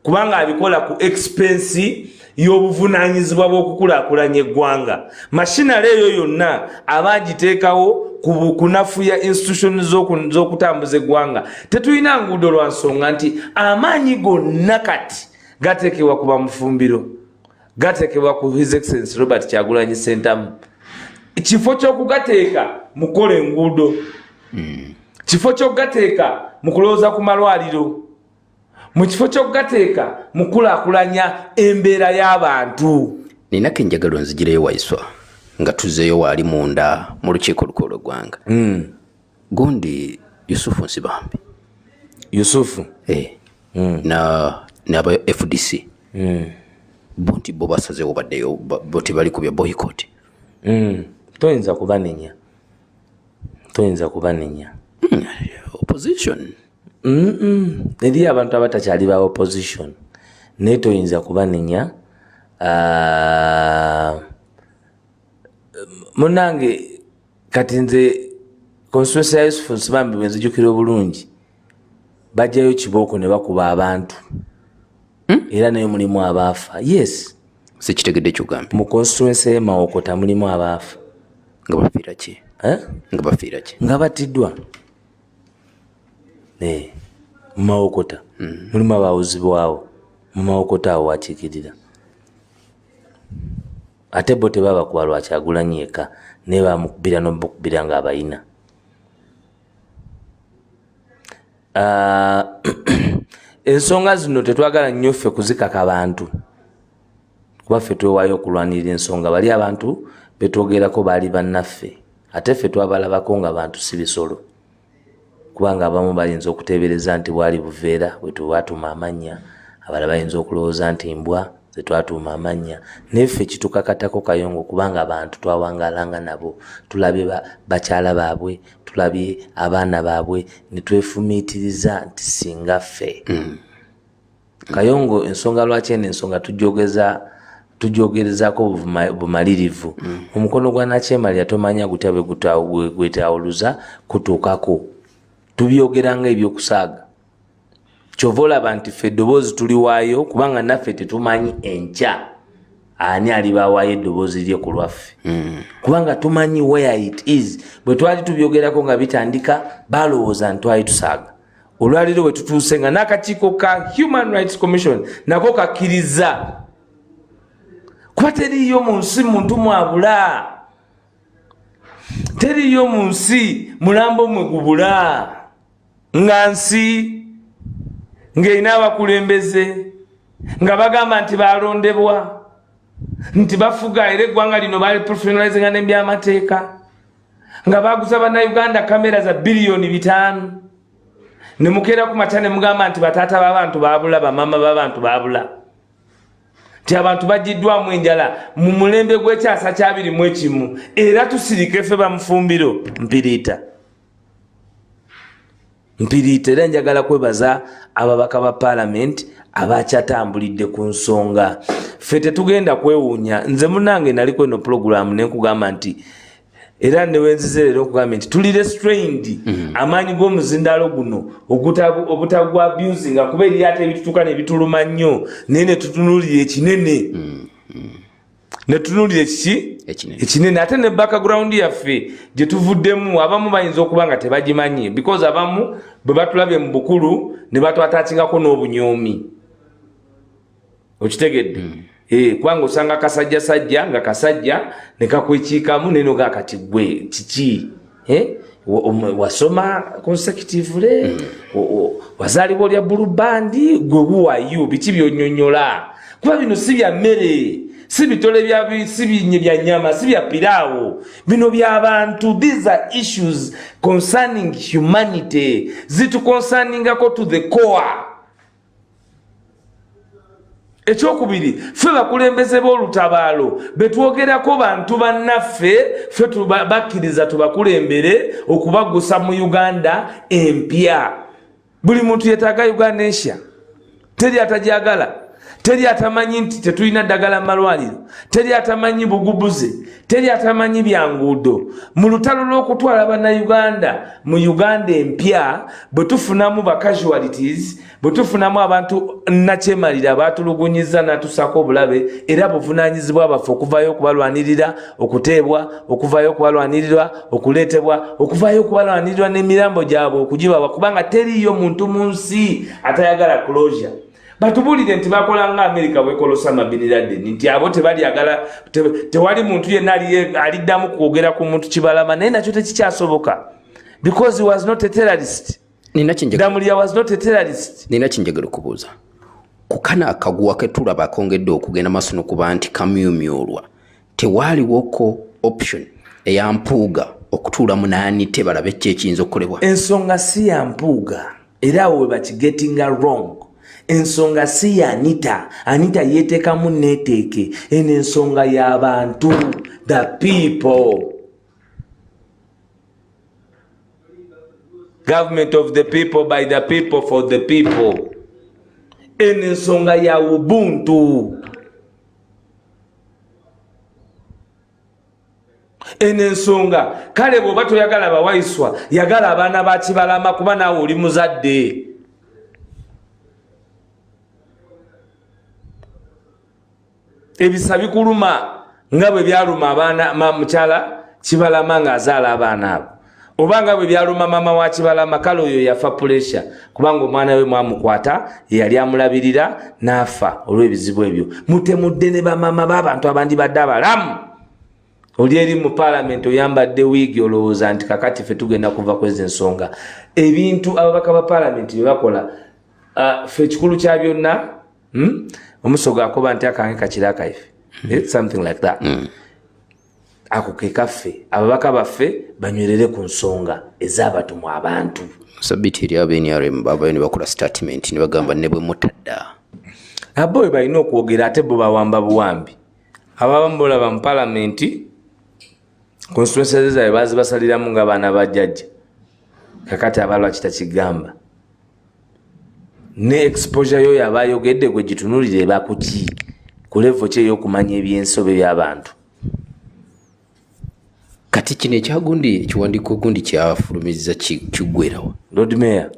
kubanga abikola ku expense y'obuvunaanyizibwa bw'okukulaakulanya eggwanga. Mashinale eyo yonna abagiteekawo kunafuya institution z'okutambuza eggwanga. Tetulina nguudo lwa nsonga nti amaanyi gonna kati gateekebwa ku Bamufumbiro, gateekebwa ku His Excellency Robert Kyagulanyi Ssentamu. Kifo ky'okugateeka mukola enguudo, kifo ky'okugateeka mukulowooza ku malwaliro, mu kifo ky'okugateeka mukulaakulanya embeera y'abantu. Ninako enjagalo nzigireyo Waiswa nga tuzzeeyo waali munda mu lukiiko olukulu lw'eggwanga. Gundi Yusufu Nsibambi. Yusufu? N'aba FDC. Bonti bo basazeewo baddeyo boti bali ku bya boycott. Toyinza kubanenya. Opposition. Eri abantu abatakyali ba opposition naye toyinza kubanenya. Munange kati nze constituency ya Yusufu Nsibambi bwe nzijukira obulungi bajjayo kibooko ne bakuba abantu era nayo mulimu abaafa. Yes, sikitegedde kyogambye. mu constituency y'e Mawokota mulimu abaafa. Nga bafiira ki? Nga batiddwa. Mu Mawokota mulimu abaawuzibwawo mu Mawokota awo wakiikirira. Ate bo tebaba kuba lwa Kyagulanyi yekka naye bamukubira n'obukubira ng'abayina. Ensonga zino tetwagala nnyo ffe kuzikaka bantu kuba ffe twewaayo okulwanirira ensonga. Bali abantu betwogerako baali bannaffe ate ffe twabalabako nga bantu si bisolo kubanga abamu bayinza okuteebereza nti bwali buveera bwe tubatuuma amannya, abalala bayinza okulowooza nti mbwa ze twatuuma amannya. Naye ffe kitukakatako kayongo kubanga abantu twawangalanga nabo, tulabye bakyala baabwe, tulabye abaana baabwe ne twefumiitiriza nti singa ffe. Kayongo ensonga lwaki eno ensonga tugyogerezako bumalirivu. Omukono gwa Nakyemalira tomanya gutya bwe gwetawuluza kutuukako. Tubyogeranga ebyokusaaga. Kyova olaba nti ffe eddoboozi tuliwaayo kubanga naffe tetumanyi enkya ani alibawaayo eddoboozi lye ku lwaffe. Kubanga tumanyi where it is. Bwe twali tubyogerako nga bitandika balowooza nti twali tusaaga. Olwaliro bwe tutuuse nga n'akakiiko ka Human Rights Commission nako kakkiriza. Kuba teriyo mu nsi muntu mwabula, teriyo mu nsi mulambo mwe gubula, nga nsi ng'erina abakulembeze nga bagamba nti balondebwa nti bafuga era eggwanga lino bali professionalizinga n'ebyamateeka nga baguza bannayuganda kamera za biliyoni 5 ne mukeera ku makya ne mugamba nti bataata b'abantu babula, bamama b'abantu babula, nti abantu bagiddwamu enjala mu mulembe gw'ekyasa kya 21 era tusirike ffe Bamufumbiro mpiriita era njagala kwebaza ababaka ba parliament abakyatambulidde ku nsonga. Ffe tetugenda kwewuunya. Nze munange naliko eno program ne nkugamba nti era newenzize leero okugamba nti tuli restrained amaanyi g'omuzindaalo guno obutagwa abusing kuba eri ate ebitutuka ne bituluma nnyo naye ne tutunuulira ekinene. Netunuulira ekinene ate ne background yaffe gye tuvuddemu abamu bayinza okuba nga tebagimanyi because abamu bwe batulabye mu bukulu ne batwatachingako n'obunyoomi. Okitegedde? Kubanga osanga kasajja nga kasajja ne kakwekiikamu neno ga kati gwe kiki? Wasoma consecutively? Wazaalibwa olya bulubandi? Gwe buwayo biki by'onnyonnyola? Kuba bino si bya mmere, si bitole si binye bya nyama, si bya piraawo. Bino by'abantu. These are issues concerning humanity. Zitu concerning to the core. ekyokubiri ffe bakulembeze b'olutabaalo betwogerako bantu bannaffe ffe bakkiriza tubakulembere okubagusa mu Uganda empya. Buli muntu yetaaga Uganda ensya, teri atajagala, teri atamanyi nti tetulina ddagala malwaliro, teri atamanyi bugubuze, teri atamanyi byanguudo. Mu lutalo lw'okutwala bannayuganda mu Uganda empya bwe tufunamu ba casualties, bwe tufunamu abantu nakyemalira baatulugunyiza n'atusaako obulabe era buvunaanyizibwa baffe okuvayo okubalwanirira okuteebwa, okuvayo okubalwanirira okuleetebwa, okuvayo okubalwanirira n'emirambo gyabwe okugibawa, kubanga teriyo muntu mu nsi atayagala closure. Batubulire nti bakola nga America bwekola Osama bin Laden nti abo tebalyagala, tewali muntu yenna aliddamu kwogera ku muntu Kibalama, naye nakyo tekikyasoboka because he was not a terrorist. Damulia was not a terrorist. Nina kinjagala kubuuza kukana akaguwa ketulaba akongedde okugenda maaso n'okuba nti kamyumyulwa tewaliwoko option eyampuuga okutuula munaani tebalabe ki ekiyinza okukolebwa. Ensonga si ya mpuuga era awo we bakigetinga wrong. Ensonga si ya Anita yeteekamu neeteeke. Eno ensonga y'abantu, the people. Government of the people, by the people, for the people. Eno ensonga ya Ubuntu. Eno ensonga kale bw'oba toyagala bawaiswa yagala abaana ba Kibalama kuba naawe oli muzadde. Ebisa bikuluma nga bwe byaluma abaana mukyala Kibalama ng'azaala abaana abo, oba nga bwe byaluma mama wa Kibalama kale oyo yafa pressure kubanga omwana we mwamukwata yali amulabirira n'afa olw'ebizibu ebyo. Mutemudde ne bamama b'abantu abandi badde abalamu. Oli eri mu parliament oyambadde wiigi olowooza nti kakati ffe tugenda kuva kwezi ensonga. Ebintu ababaka ba parliament bye bakola ffe ekikulu kya byonna omusoga akoba nti akange kakira akaife. It's something like that. Ako ke kaffe ababaka baffe banywerere ku nsonga ez'abatumwa abantu. Sabiti eri ab'NRM baavayo ne bakola statement ne bagamba ne bwe mutadda. Abo bwe balina okwogera ate bo bawamba buwambi. Ababamu bolaba mu parliament constituencies zaabwe bazibasaliramu nga baana ba jjajja. Kakati abalwa kitakigamba. Ne exposure yo yabayogedde gwe gitunulire bakuki ku level kye y'okumanya ebyensobe by'abantu. Kati kino ekyagundi ekiwandiiko gundi kyafulumiza kiggwerawa Lord Mayor.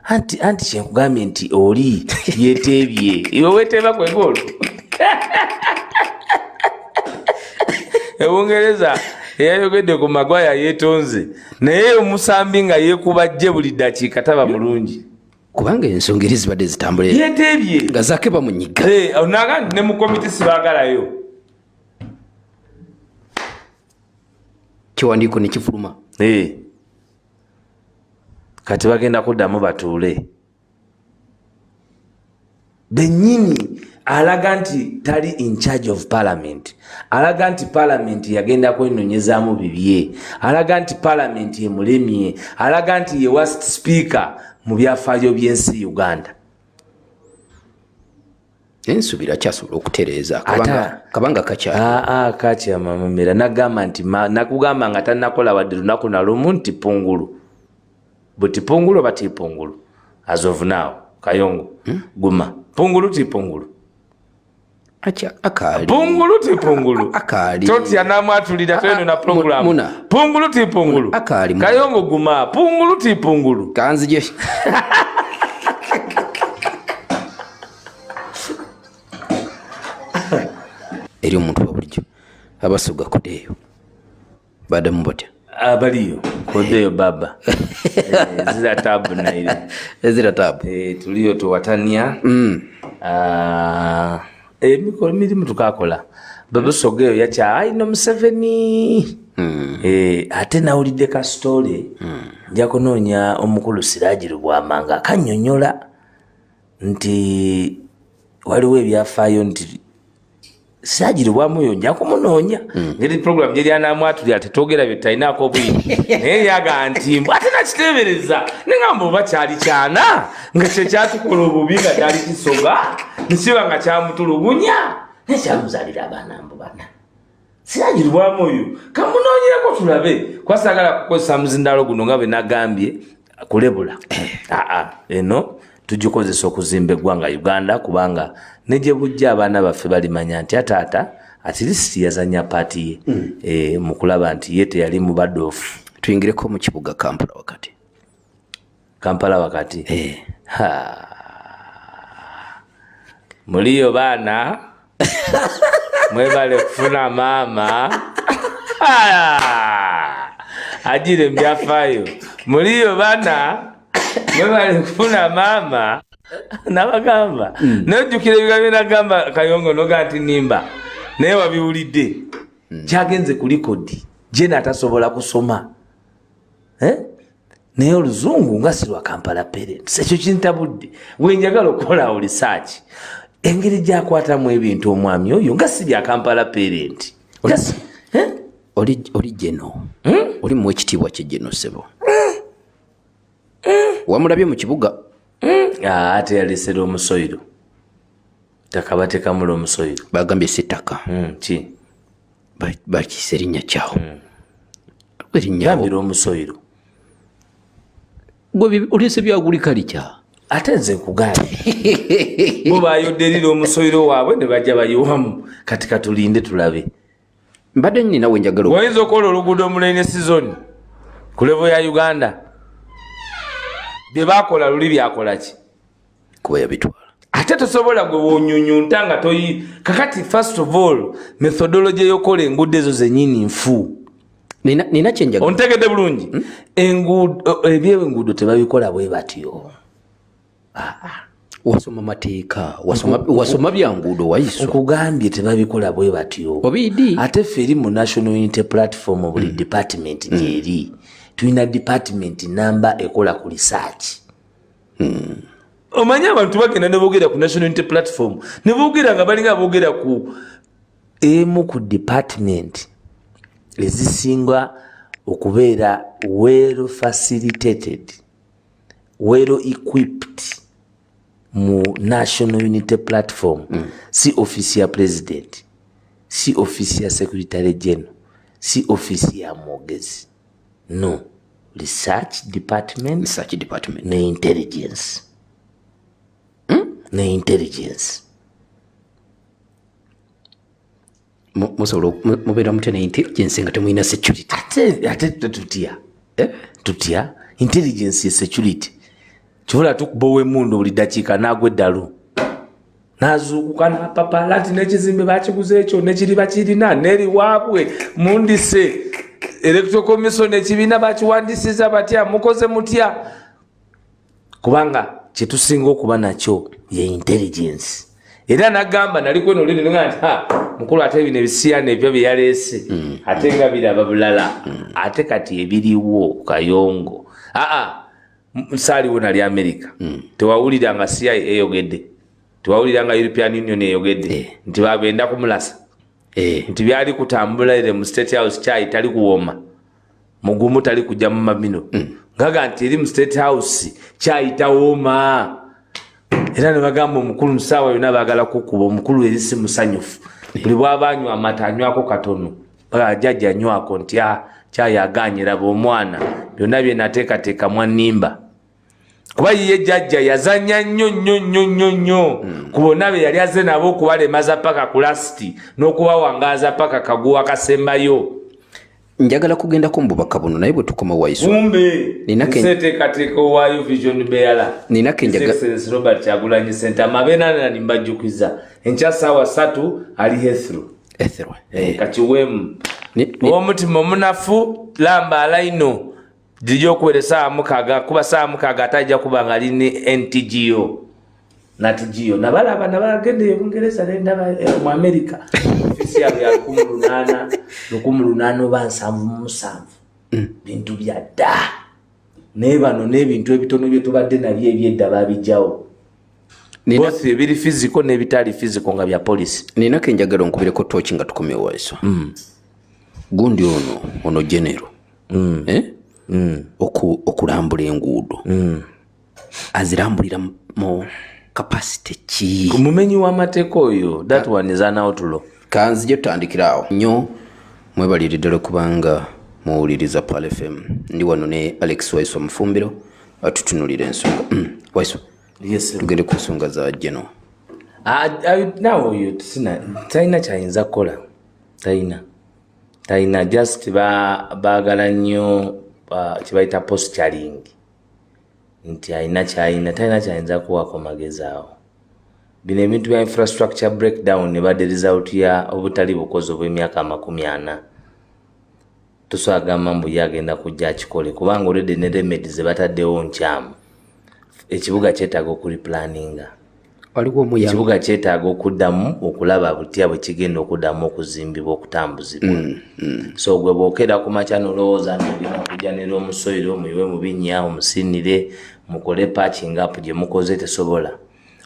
Anti kyenkugambye nti oli yeteebye iwe weteeba kwegolo. Bungereza eyayogedde ku Magwaya yeetonze naye omusambi nga yeekubajje buli ddakiika taba mulungi kubanga ensonga eri zibadde zitambula yeteebye nga zaake bamunyiga. Onaga nti ne mu komiti sibaagalayo. Kiwandiiko ne kifuluma. Kati bagenda kuddamu batuule. Bennyini alaga nti tali in charge of parliament. Alaga nti parliament yagenda kwenonyezaamu bibye. Alaga nti parliament emulemye. Alaga nti ye worst speaker mu byafaayo by'ensi Uganda. Ensubira kyasobola okutereeza kabanga kakyali. Kakya mamera nagamba nti nakugamba nga tannakola wadde lunaku nalumu nti pungulu. Buti pungulu bati pungulu. As of now, Kayongo. Guma. Pungulu ti pungulu. Akali. Pungulu ti pungulu. Akali. Toti anamwatulira tweno na program. Pungulu ti pungulu. Akali. Kayongo guma. Pungulu ti pungulu. Kanzije. Eri omuntu wabulijjo abasoga kudeeyo badamu batya abaliyo kodeyo baba zira tabu naire zira tabu tuliyo tuwatania emikolo mirimu tukakola baba sogeyo yakya ayino Museveni ate nawulidde ka story nja kunoonya omukulu Sirajiri Bwamanga akannyonnyola nti waliwo ebyafaayo nti sajiribwamu yo nja kumunoonya ngeri program gye lyanamwatulira tetwogera bye tulinaako bwini naye yaga nti ate nakiteebereza nengamba oba kyali kyana nga kyekyatukola obubi nga kyali kisoga nsiba nga kyamutulugunya naye kyamuzaalira abaana mbu bana sajiribwamu oyo kamunoonyereko tulabe kwasagala kukozesa muzindalo guno nga bwe nagambye kulebula eno tugikozesa okuzimba eggwanga Uganda kubanga negye bujja abaana baffe balimanya nti ataata atilisiti yazanya paati ye mu kulaba nti ye teyali mubadoofu. Tuyingireko mu kibuga Kampala wakati muliyo baana mwebale kufuna maama ajire mbyafaayo muliyo baana mwebale kufuna maama nabagamba nojjukira ebigambo nagamba Kayongo noga nti nimba naye wabiwulidde kyagenze ku likodi je natasobola kusoma naye oluzungu nga si lwa Kampala parents ekyo kintabudde wenjagala okukola research engeri gyakwatamu ebintu omwami oyo nga si bya Kampala parent oli geno oli mu ekitiibwa kye geno sebo wamulabye mu kibuga ate yalesera omusoiro ttaka batekamula omusoiro bagambye si ttaka ki bakiyise erinnya kyawo gambira omusoiro gwe olese byagulika likya ate nze nkugambye bo bayodderira omusoiro waabwe ne bajja bayiwamu kati katulinde tulabe mbadde nnina we njagala oyinza okola oluguudo omulaine season ku levo ya Uganda bye bakola luli byakola ki kuba yabitwala ate tosobola gwe wonyunyunta nga toyi kakati first of all methodology eyokola enguudo ezo zenyini nfu nina kyenjagala ontegedde bulungi enguudo ebyenguudo tebabikola bwe batyo wasoma mateeka wasoma byanguudo Waiswa nkugambye tebabikola bwe batyo obiidi ate ffe eri mu National Unity Platform buli department gyeri tulina department namba ekola ku research omanye abantu bagenda ne boogera ku National Unity Platform ne boogera nga balinga boogera ku emu ku department ezisinga okubeera well facilitated well equipped mu National Unity Platform si office ya president si office ya secretary general si office ya mwogezi no research department ne intelligence ne intelligence mubeera mutya ne intelligence nga temulina security ate tutya intelligence ye security kyobola tukuba ow'emmundu buli dakiika naagwa eddalu nazuukuka napapala nti n'ekizimbe bakiguze ekyo nekiri bakirina neri waabwe mundise electoral commission ekibiina bakiwandisiza batya mukoze mutya kubanga kyetusinga okuba nakyo ye intelligence era nagamba naliko eno lino nga nti mukulu ate bino ebisiyana ebyo bye yaleese ate nga biraba bulala ate kati ebiriwo Kayongo saaliwo nali America tewawulira nga CIA eyogedde tewawulira nga European Union eyogedde nti bagenda kumulasa nti byali kutambula ere mu State House chai tali kuwoma mugumu tali kujja mu mabino ngaga nti eri mu State House chai tawoma era ne bagamba omukulu musaawa yonna baagala kukuba omukulu erisi musanyufu buli bwabanywa amata anywako katono jjajja anywako nti chai aganyira bomwana byonna bye nateekateeka mwanimba kuba yiye jjajja yazanya nnyo ku bonna be yali aze nabo okubalemaza paka ku lasiti n'okubawangaaza paka kaguwa akasembayo njagala kugendako mu bubaka buno naye bwe tukoma Waiswa kumbe nseteekateeka owaayo vision beala Excellency Robert Kyagulanyi Center amabena nimbajjukiza enkya ssaawa 3 ali Heathrow kakiwemu omutima omunafu lamba alaino dijja okuwera essaawa mukaaga kuba ssaawa mukaaga atajja kuba nga ali ne NTGO natGO nabalaba nabagenda e Bungereza nendaba mu America ofisi yabwe ya 1877 bintu bya dda naye bano n'ebintu ebitono bye tubadde nabyo ebyedda babijjawo both ebiri physical n'ebitali physical nga bya police. Nina kenjagala nkubireko tochi nga tukomye Waiswa. Gundi ono general. Okulambula enguudo. Azirambulira mu capacity ki? Mumenyi w'amateeka oyo, that one is an outlaw. Kanzije tutandikirawo nnyo mwebalire ddala kubanga muwuliriza Pal FM. Ndi wano ne Alex Waiswa Mufumbiro atutunulira ensonga. Waiswa, yes, tugende ku nsonga za Jeno. Now you talina kyayinza kukola. Talina just baagala nnyo kibayita posturing nti talina kyayinza kuwaako magezi awo. Bino ebintu bya infrastructure breakdown ne badde result ya obutali bukozi obw'emyaka 40. Tusagamba mbu yagenda kujja akikole kubanga already ne remedy ze bataddewo nkyamu. Ekibuga kyetaaga okuliplaninga. Ekibuga kyetaaga okuddamu okulaba butya bwe kigenda okuddamu okuzimbibwa okutambuzibwa. So gwe bwokera ku makya nolowooza nolina kujja n'omusoyiro muyiwe mu binnya omusinire mukole patching up gye mukoze tesobola.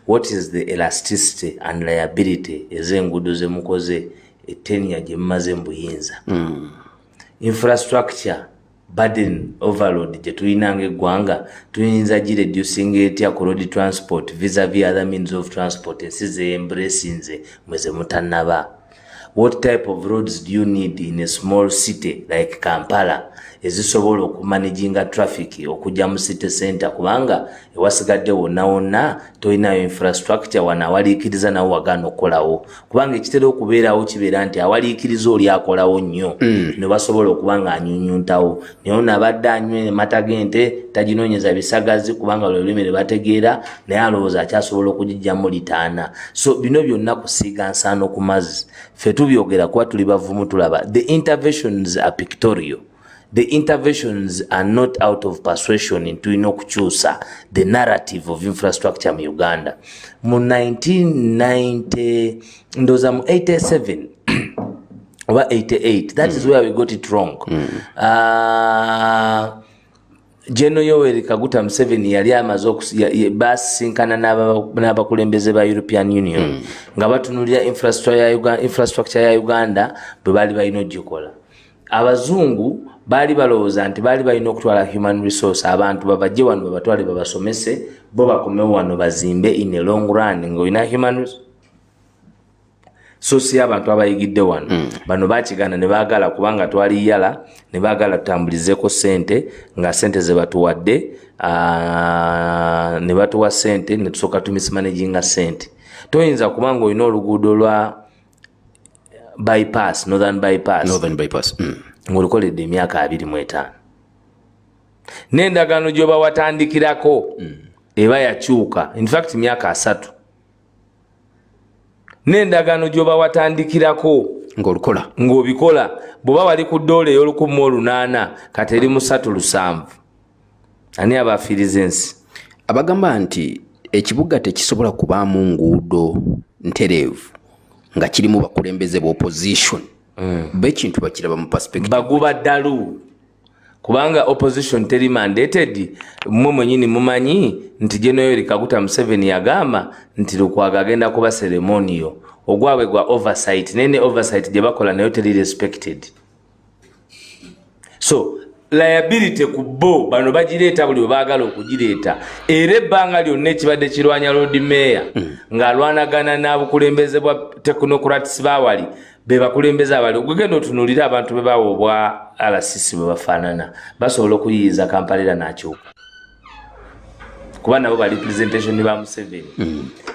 What is the elasticity and liability ez'enguudo ze mukoze etenya gye mumaze mu buyinza? Infrastructure burden overload gye tulina ng'eggwanga tuyinza gireducing etya ku road transport vis-a-vis other means of transport ensi ze-embracinze mweze mutannaba. What type of roads do you need in a small city like Kampala ezisobola okumanaginga traffic okujja mu city center kubanga ewasigadde wonna tolinayo infrastructure wana awaliikiriza nawo wagaana okukolawo kubanga ekitera okubeerawo kibeera nti awaliikiriza oli akolawo nnyo ne basobola okuba nga anyunyuntawo naye ono abadde anywe mata g'ente taginoonyeza bisagazi kubanga lwe lulimi lwe bategeera naye alowooza akyasobola okugijjamu litaana. So bino byonna kusiiga nsaano ku mazzi ffe tubyogera kuba tuli bavumu tulaba. The interventions are pictorial. The interventions are not out of persuasion into okukyusa the narrative of infrastructure mu Uganda. Mu 1990 ndoza mu 87 oba 88, that is where we got it wrong. General Yoweri Kaguta Museveni yali amaze basinkana n'abakulembeze ba European Union nga batunulira infrastructure ya Uganda bwe bali balina ogikola. Abazungu bali balowooza nti bali balina okutwala human resource abantu babajje wano babatwale babasomese bo bakomewo wano bazimbe in a long run ng'olina human resource. So si abantu abayigidde wano bano bakigaana ne baagala kubanga twali yala ne baagala tutambulizeko sente nga sente ze batuwadde ne batuwa sente ne tusooka tumismanaginga sente. Toyinza kubanga olina oluguudo lwa bypass, northern bypass. Ng'olukoledde emyaka 25 n'endagaano gy'oba watandikirako eba yakyuka, in fact myaka 3. N'endagaano gy'oba watandikirako ng'obikola bw'oba wali ku ddoola ey'Olukumu8 kati eri mu 3-7. Ani abafiiriza ensi? Abagamba nti ekibuga tekisobola kubaamu nguudo ntereevu nga kirimu bakulembeze ba opposition. Bekintu bakiraba mu perspective baguba ddalu kubanga opposition teri mandated. Mmwe mwenyini mumanyi nti General Yoweri Kaguta Museveni yagamba nti Lukwago agenda kuba ceremonial ogwabwe gwa oversight nene oversight gye bakola nayo teri respected. So liability ku bo bano bagireeta buli bwe baagala okugireeta era ebbanga lyonna ekibadde kirwanya road mayor ng'alwanagana n'abukulembeze bwa technocrats baawali be bakulembeze abali okugenda otunuulira abantu be bawa obwa RCC bwe bafaanana basobola okuyiyiza Kampala n'akyuka kuba nabo ba representation ba Museveni.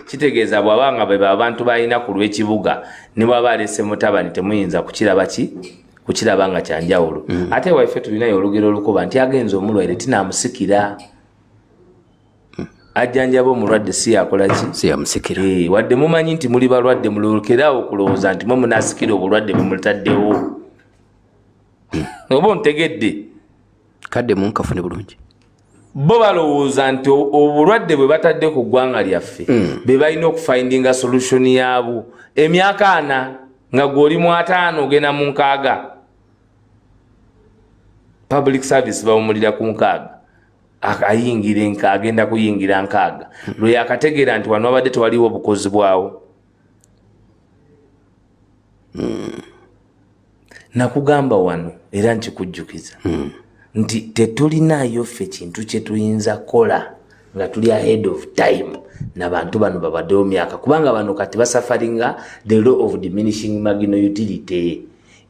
Kitegeeza bw'abanga be abantu balina ku lw'ekibuga ne bw'aba alese mutabani temuyinza kukiraba nga kyanjawulo. Ate waife tulinayo olugero olukuba nti agenza omulwaire tinaamusikira. Ajjanjaba omulwadde si yakola ki? Si yamusikira. Wadde mumanyi nti muli balwadde mulekerawo okulowooza nti mwe munaasikira obulwadde bwe mutaddewo. Oba ontegedde? Kadde munkafune bulungi. Bo balowooza nti obulwadde bwe batadde ku ggwanga lyaffe be balina okufindinga solution yaabwo. Emyaka 4 nga gw'oli mu 5 ogenda mu 6. Public service bawumulira ku 6. ayingire agenda kuyingira nkaaga lwe yakategeera nti wano abadde tewaliwo obukozi bwawo. Nakugamba wano era nkikujjukiza nti tetulinayo ffe kintu kye tuyinza kola nga tuli ahead of time n'abantu bano babaddewo myaka, kubanga bano kati basafaringa the law of diminishing marginal utility.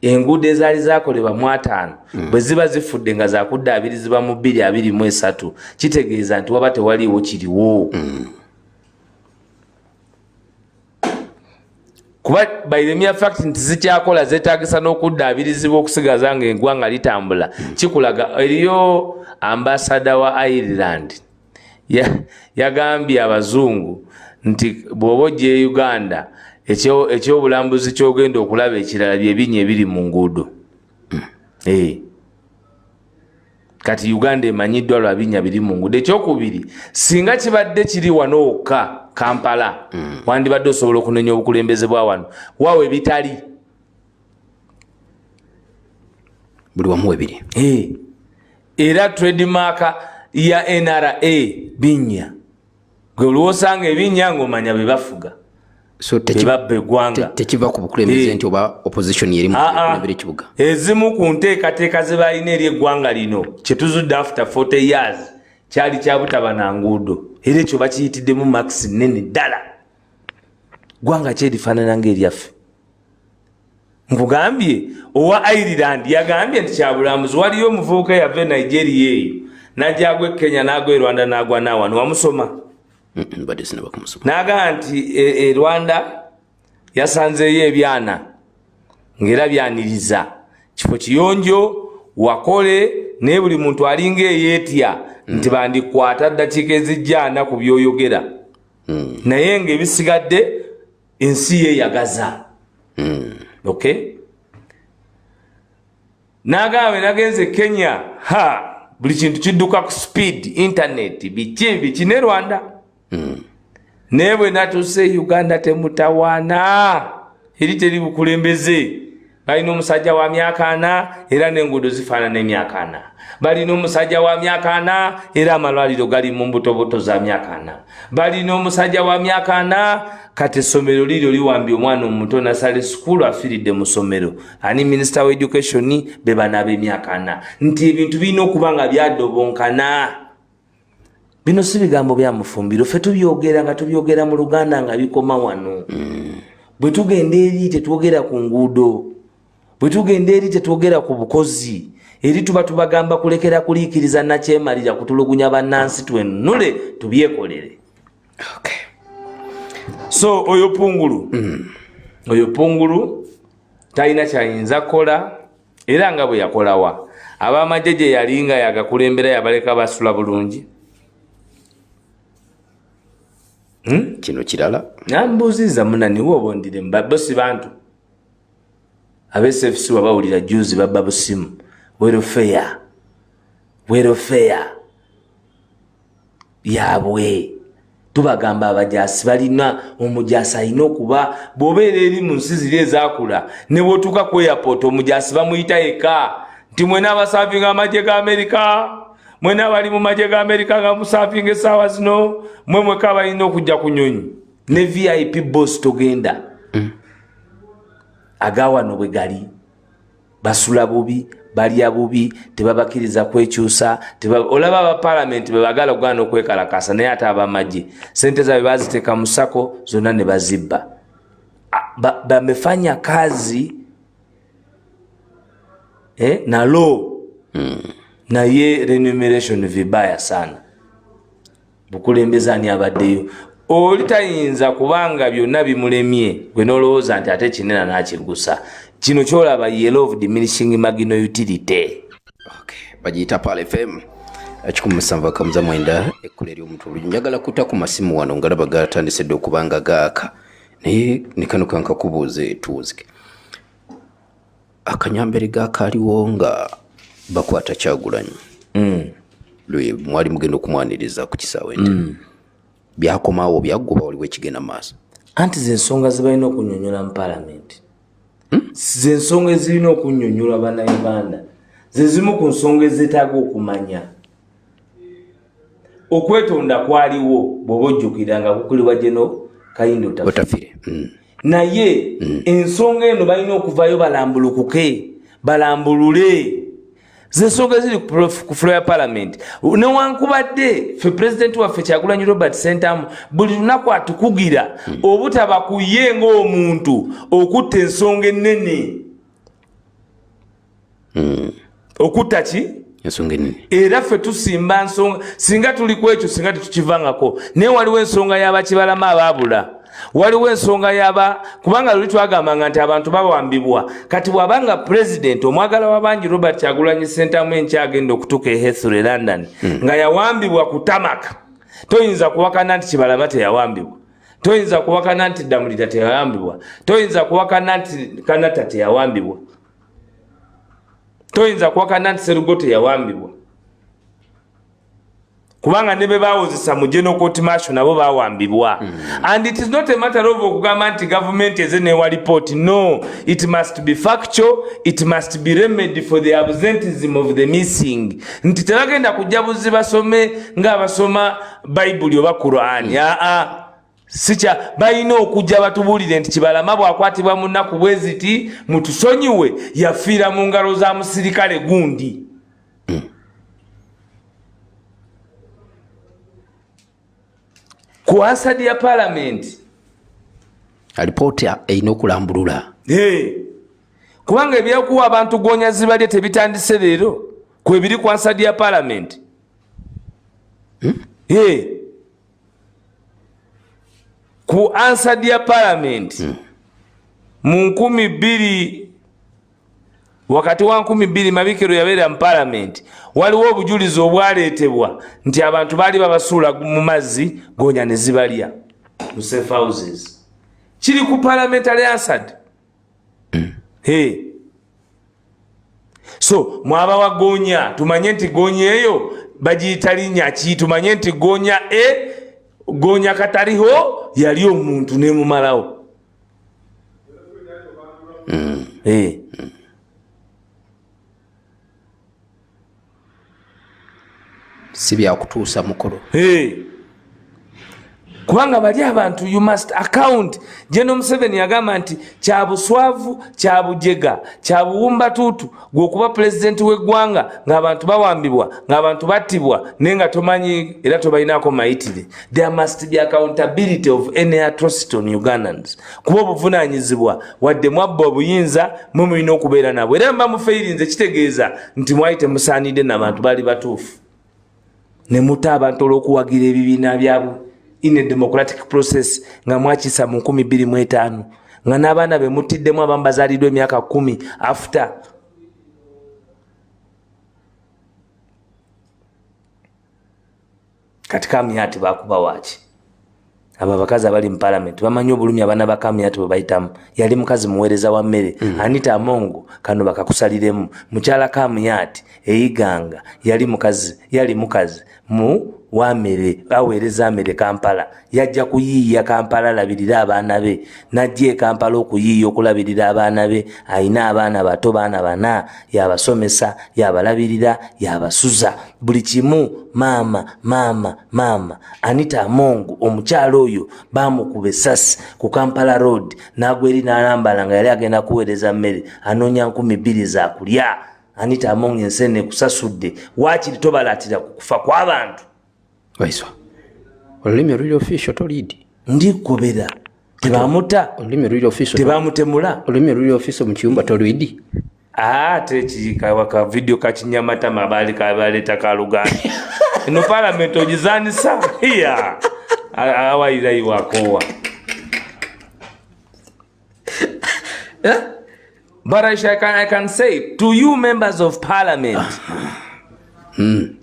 Enguudo ezaali zakolebwa mu 5 bwe ziba zifudde nga zakuddaabiriziba mu 2023 kitegeeza nti waba tewaliwo kiriwo. Kuba by the mere fact nti zikyakola zeetaagisa n'okuddaabirizibwa okusigaza nga eggwanga litambula kikulaga. Eriyo ambasada wa Ireland yagambye abazungu nti bw'oba ojja Uganda ekyobulambuzi kyogenda okulaba ekirala byebinya ebiri mu nguudo. Kati Uganda emanyiddwa lwa binya biri mu nguudo. Ekyokubiri, singa kibadde kiri wano wokka Kampala wandibadde osobola okunenya obukulembeze bwa wano, waawe bitali buli wamu webiri. Era trademark ya NRA binya gwe olwosanga ebinya ng'omanya be bafuga. So tekiva ku bukulembeze nti oba opposition yeri mu kulembera ekibuga. Ezimu ku nteekateeka ze balina eri eggwanga lino kye tuzudde after 40 years kyali kya butaba na nguudo, era ekyo bakiyitiddemu max nene ddala. Ggwanga kye lifaanana ng'eryaffe. Nkugambye owa Ireland yagambye nti kyabulamuzi. Waliyo omuvubuka yava Nigeria eyo n'ajja agwa Kenya n'agwa Rwanda n'agwa n'awano. Wamusoma? Naga nti Rwanda yasanzeeyo ebyana ng'era byaniriza kifo kiyonjo wakole naye buli muntu alinga eyeetya nti bandikwata ddakiika ezijja ku byoyogera naye ng'ebisigadde ensi yeeyagaza. Okay? Nagambye nagenze Kenya buli kintu kidduka ku speed internet biki ne Rwanda. Naye bwe natuuse Uganda temutawaana eri teri bukulembeze. Balina omusajja wa myaka 4 era n'enguudo zifaanana emyaka 4. Balina omusajja wa myaka 4 era amalwaliro gali mu mbutobuto za myaka 4. Balina omusajja wa myaka 4 kati essomero liryo liwambye omwana omuto nasale sukulu afiiridde mu ssomero. Ani minisita wa education be bana ab'emyaka 4. Nti ebintu birina okuba nga byadobonkana. Bino si bigambo bya Mufumbiro, ffe tubyogera nga tubyogera mu Luganda nga bikoma wano. Bwe tugenda eri tetwogera ku nguudo, bwe tugenda eri tetwogera ku bukozi, eri tuba tubagamba kulekera kuliikiriza nakyemalira kutulugunya bannansi twenunule tubyekolere. Okay. So oyo pungulu talina kyayinza kola era nga bwe yakolawa ab'amagye gye yalinga yagakulembera yabaleka basula bulungi. Kino kirala nambuuziza munaniwo obondire mbabosi bantu abesefisi wabawulira juzi babba busimu welfare yabwe tubagamba abajaasi balina omujaasi alina okuba bw'obeera eri mu nsi ziri ezakula ne bw'otuuka ku airport omujaasi bamuyita eka nti mwena abasaavinga amagye ga Amerika, mwena abali mu magye ga Amerika nga musaafinga essaawa zino mweka balina okujja ku nnyonyi ne VIP boss togenda. Agawano bwe gali basula bubi balya bubi tebabakiriza kwekyusa olaba aba parliament bebagala okugana okwekalakasa naye ate abamagye sente zaabwe baziteeka mu sako zonna ne bazibba. Bamefanya kazi nalo naye remuneration vibaya sana. Bukulembeze ani abaddeyo oli tayinza kubanga byonna bimulemye gwe nolowooza nti ate kinena n'akigusa. Kino kyolaba ye law of diminishing marginal utility. Okay. Bagiyita Pal FM 107.9 ekkula ery'omutulu. Njagala kutta ku masimu wano ngalaba gatandise dde okubanga gaaka naye ne kano kankakubuuze tuuzike. Akanyambere gaakaaliwo nga bakwata Kyagulanyi. Lwe mwali mugenda okumwaniriza ku kisaawe nti byakomaawo byaggwa waliwo ekigenda maaso. Anti z'ensonga ze balina okunnyonnyola mu palamenti. Z'ensonga ezirina okunnyonnyola bannayuganda ze zimu ku nsonga ezeetaaga okumanya. okwetonda kwaliwo bw'oba ojjukira nga kukulibwa General Kayindo Otafire. Naye ensonga eno balina okuvayo balambulukuke, balambulule zensonga ziri ku floor ya parliament. Newankubadde ffe president waffe Kyagulanyi Robert Sentamu buli lunaku atukugira obutaba kuye ng'omuntu okutta ensonga ennene. Okutta ki? Ensonga ennene. Era ffe tusimba nsonga singa tuli ku ekyo singa tetukivangako. Naye waliwo ensonga y'abakibalama abaabula. Waliwo ensonga kubanga luli twagambanga nti abantu bawambibwa. Kati bw'abanga president omwagala w'abangi Robert Kyagulanyi Ssentamu enkyagenda okutuuka e Heathrow London nga yawambibwa ku tamaka, toyinza kuwakana nti Kibalama teyawambibwa, toyinza kuwakana nti Damulira teyawambibwa, toyinza kuwakana nti Kanata teyawambibwa, toyinza kuwakana nti Serugo teyawambibwa. Kubanga ne be bawozesa mu General Court Martial nabo bawambibwa. And it is not a matter of okugamba nti government ezenewa report. No, it must be factual, it must be remedy for the absenteeism of the missing. Nti tebagenda kujja buzi basome nga basoma Bible oba Quran. Sicha balina okujja batubuulire nti Kibalama bw'akwatibwa mu nnaku bweziti mutusonyiwe yafiira mu ngalo za musirikale gundi. Ku ansadi ya parliament alipooti erina okulambulula. Kubanga ebyokuwa abantu gonya zibalye tebitandise leero kwebiri ku ansadi ya parliament. Ku ansadi ya parliament mu 2000 wakati wa 2000 mabikiro yabeera mu parliament waliwo obujulizi obwaleetebwa nti abantu baali babasuula mu mazzi gonya ne zibalya mu safe houses. Kiri ku parliamentary ansad. So mwaba wa gonya tumanye nti gonya eyo bagiyita linnya ki, tumanye nti gonya gonya kataliho yali omuntu ne mumalawo. Si bya kutuusa mukolo. Kubanga bali abantu you must account. General Museveni yagamba nti kya buswavu kya bujega kya buwumba tutu gwokuba president w'eggwanga ng'abantu bawambibwa ng'abantu battibwa nenga tomanyi era tobalinako mayitire. There must be accountability of any atrocity on Ugandans. Kuba obuvunaanyizibwa wadde mwabba obuyinza mwe mulina okubeera nabwo era mba mufeerinze kitegeeza nti mwayite musaanidde n'abantu bali batuufu ne muta abantu olw'okuwagira ebibiina byabwe in a democratic process nga mwakisa mu 2005 nga n'abaana be mutiddemu abamu bazaaliddwa emyaka 10 after. Kati Kamyati bakuba waaki abo abakazi abali mu parliament bamanyi obulumi abaana ba Kamyati bwe bayitamu. Yali mukazi muweereza wa mmere Anita Amongo kano bakakusaliremu. Mukyala Kamyati eyiganga yali mukazi mu wamere aweereza mmere Kampala. Yajja kuyiiya Kampala labirira abaana be najja Kampala okuyiiya okulabirira abaana be. Ayina abaana bato baana bana yabasomesa yabalabirira yabasuza buli kimu. Mama Anita Amongo omukyalo oyo bamukuba essasi ku Kampala Road n'agweri n'alambala nga yali agenda kuweereza mmere anoonya 2,000 za kulya. Anita Amongo ensene kusasudde waakiri tobalatira ku kufa kw'abantu. Waiswa olulimi oluli official toliidi ndikubera tebamuta olulimi oluli official tebamutemula olulimi oluli official mu kiyumba toliidi. Tekika video kakinyamata mabali kabaleta ka Luganda. Ino parliament ogizanisa here awayira iwakowa. But I can say to you members of parliament,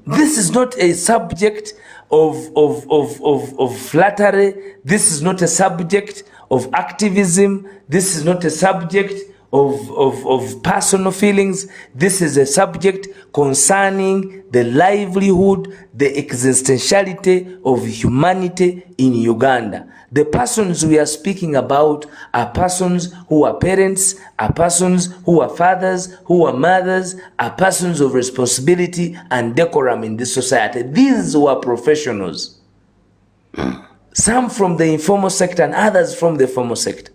this is not a subject of flattery. This is not a subject of activism. This is not a subject of personal feelings. This is a subject concerning the livelihood, the existentiality of humanity in Uganda. The persons we are speaking about are persons who are parents, are persons who are fathers, who are mothers, are persons of responsibility and decorum in this society. These were professionals. Some from the informal sector and others from the formal sector.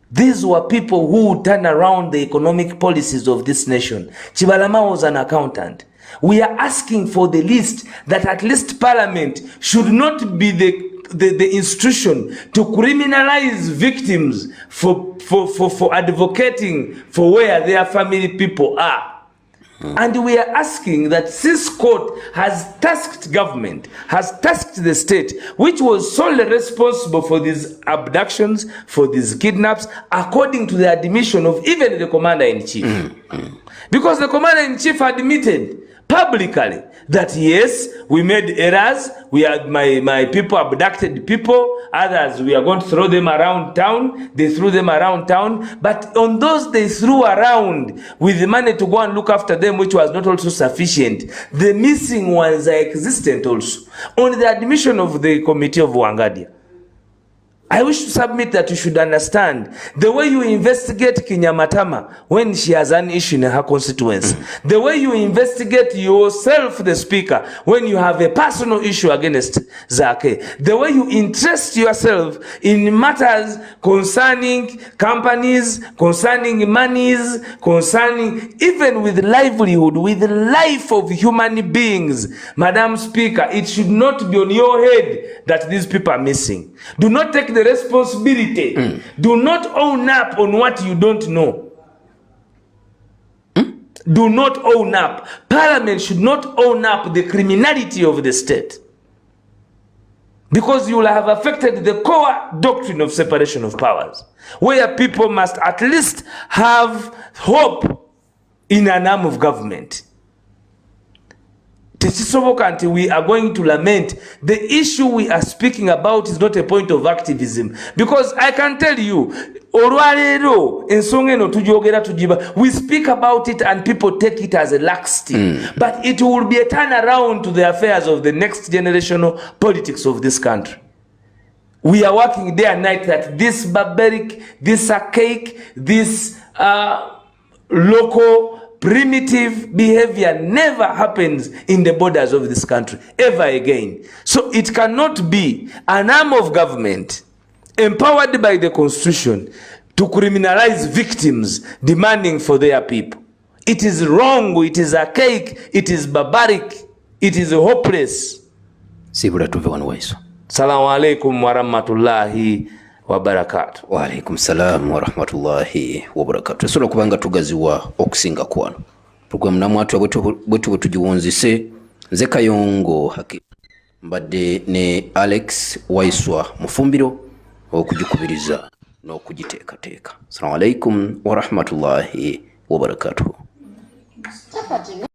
These were people who turn around the economic policies of this nation. Chibalama was an accountant. We are asking for the list that at least Parliament should not be the institution to criminalize victims for advocating for where their family people are. And we are asking that this court has tasked government, has tasked the state, which was solely responsible for these abductions, for these kidnaps, according to the admission of even the commander-in-chief. Because the commander-in-chief admitted publicly that yes, we made errors, we had my people abducted people, others we are going to throw them around town, they threw them around town, but on those they threw around with the money to go and look after them, which was not also sufficient, the missing ones are existent also. On the admission of the committee of Wangadia, I wish to submit that you should understand the way you investigate Kinyamatama when she has an issue in her constituency, the way you investigate yourself, the speaker, when you have a personal issue against Zake, the way you interest yourself in matters concerning companies, concerning monies, concerning even with livelihood, with the life of human beings. Madam Speaker, it should not be on your head that these people are missing. Do not take the responsibility. Do not own up on what you don't know. Do not own up. Parliament should not own up the criminality of the state, because you will have affected the core doctrine of separation of powers, where people must at least have hope in an arm of government. We are going to lament. The issue we are speaking about is not a point of activism, because I can tell you, we speak about it and people take it as a laxity, but it will be a turnaround to the affairs of the next generational politics of this country. We are working day and night that this barbaric, this archaic, this local primitive behavior never happens in the borders of this country ever again. So it cannot be an arm of government empowered by the constitution to criminalize victims demanding for their people. It is wrong, it is archaic, it is barbaric, it is hopeless. Salamu alaikum wa rahmatullahi wa barakatuh. Wa alaikum salam wa rahmatullahi wa barakatuh. Sola kubanga tugaziwa okusinga kwano. Programu namwatu bwetu tujiwonzise nze Kayongo haki mbadde ne Alex Waiswa Mufumbiro okujikubiriza n'okujiteekateeka. Assalamu alaikum wa rahmatullahi wa barakatuh.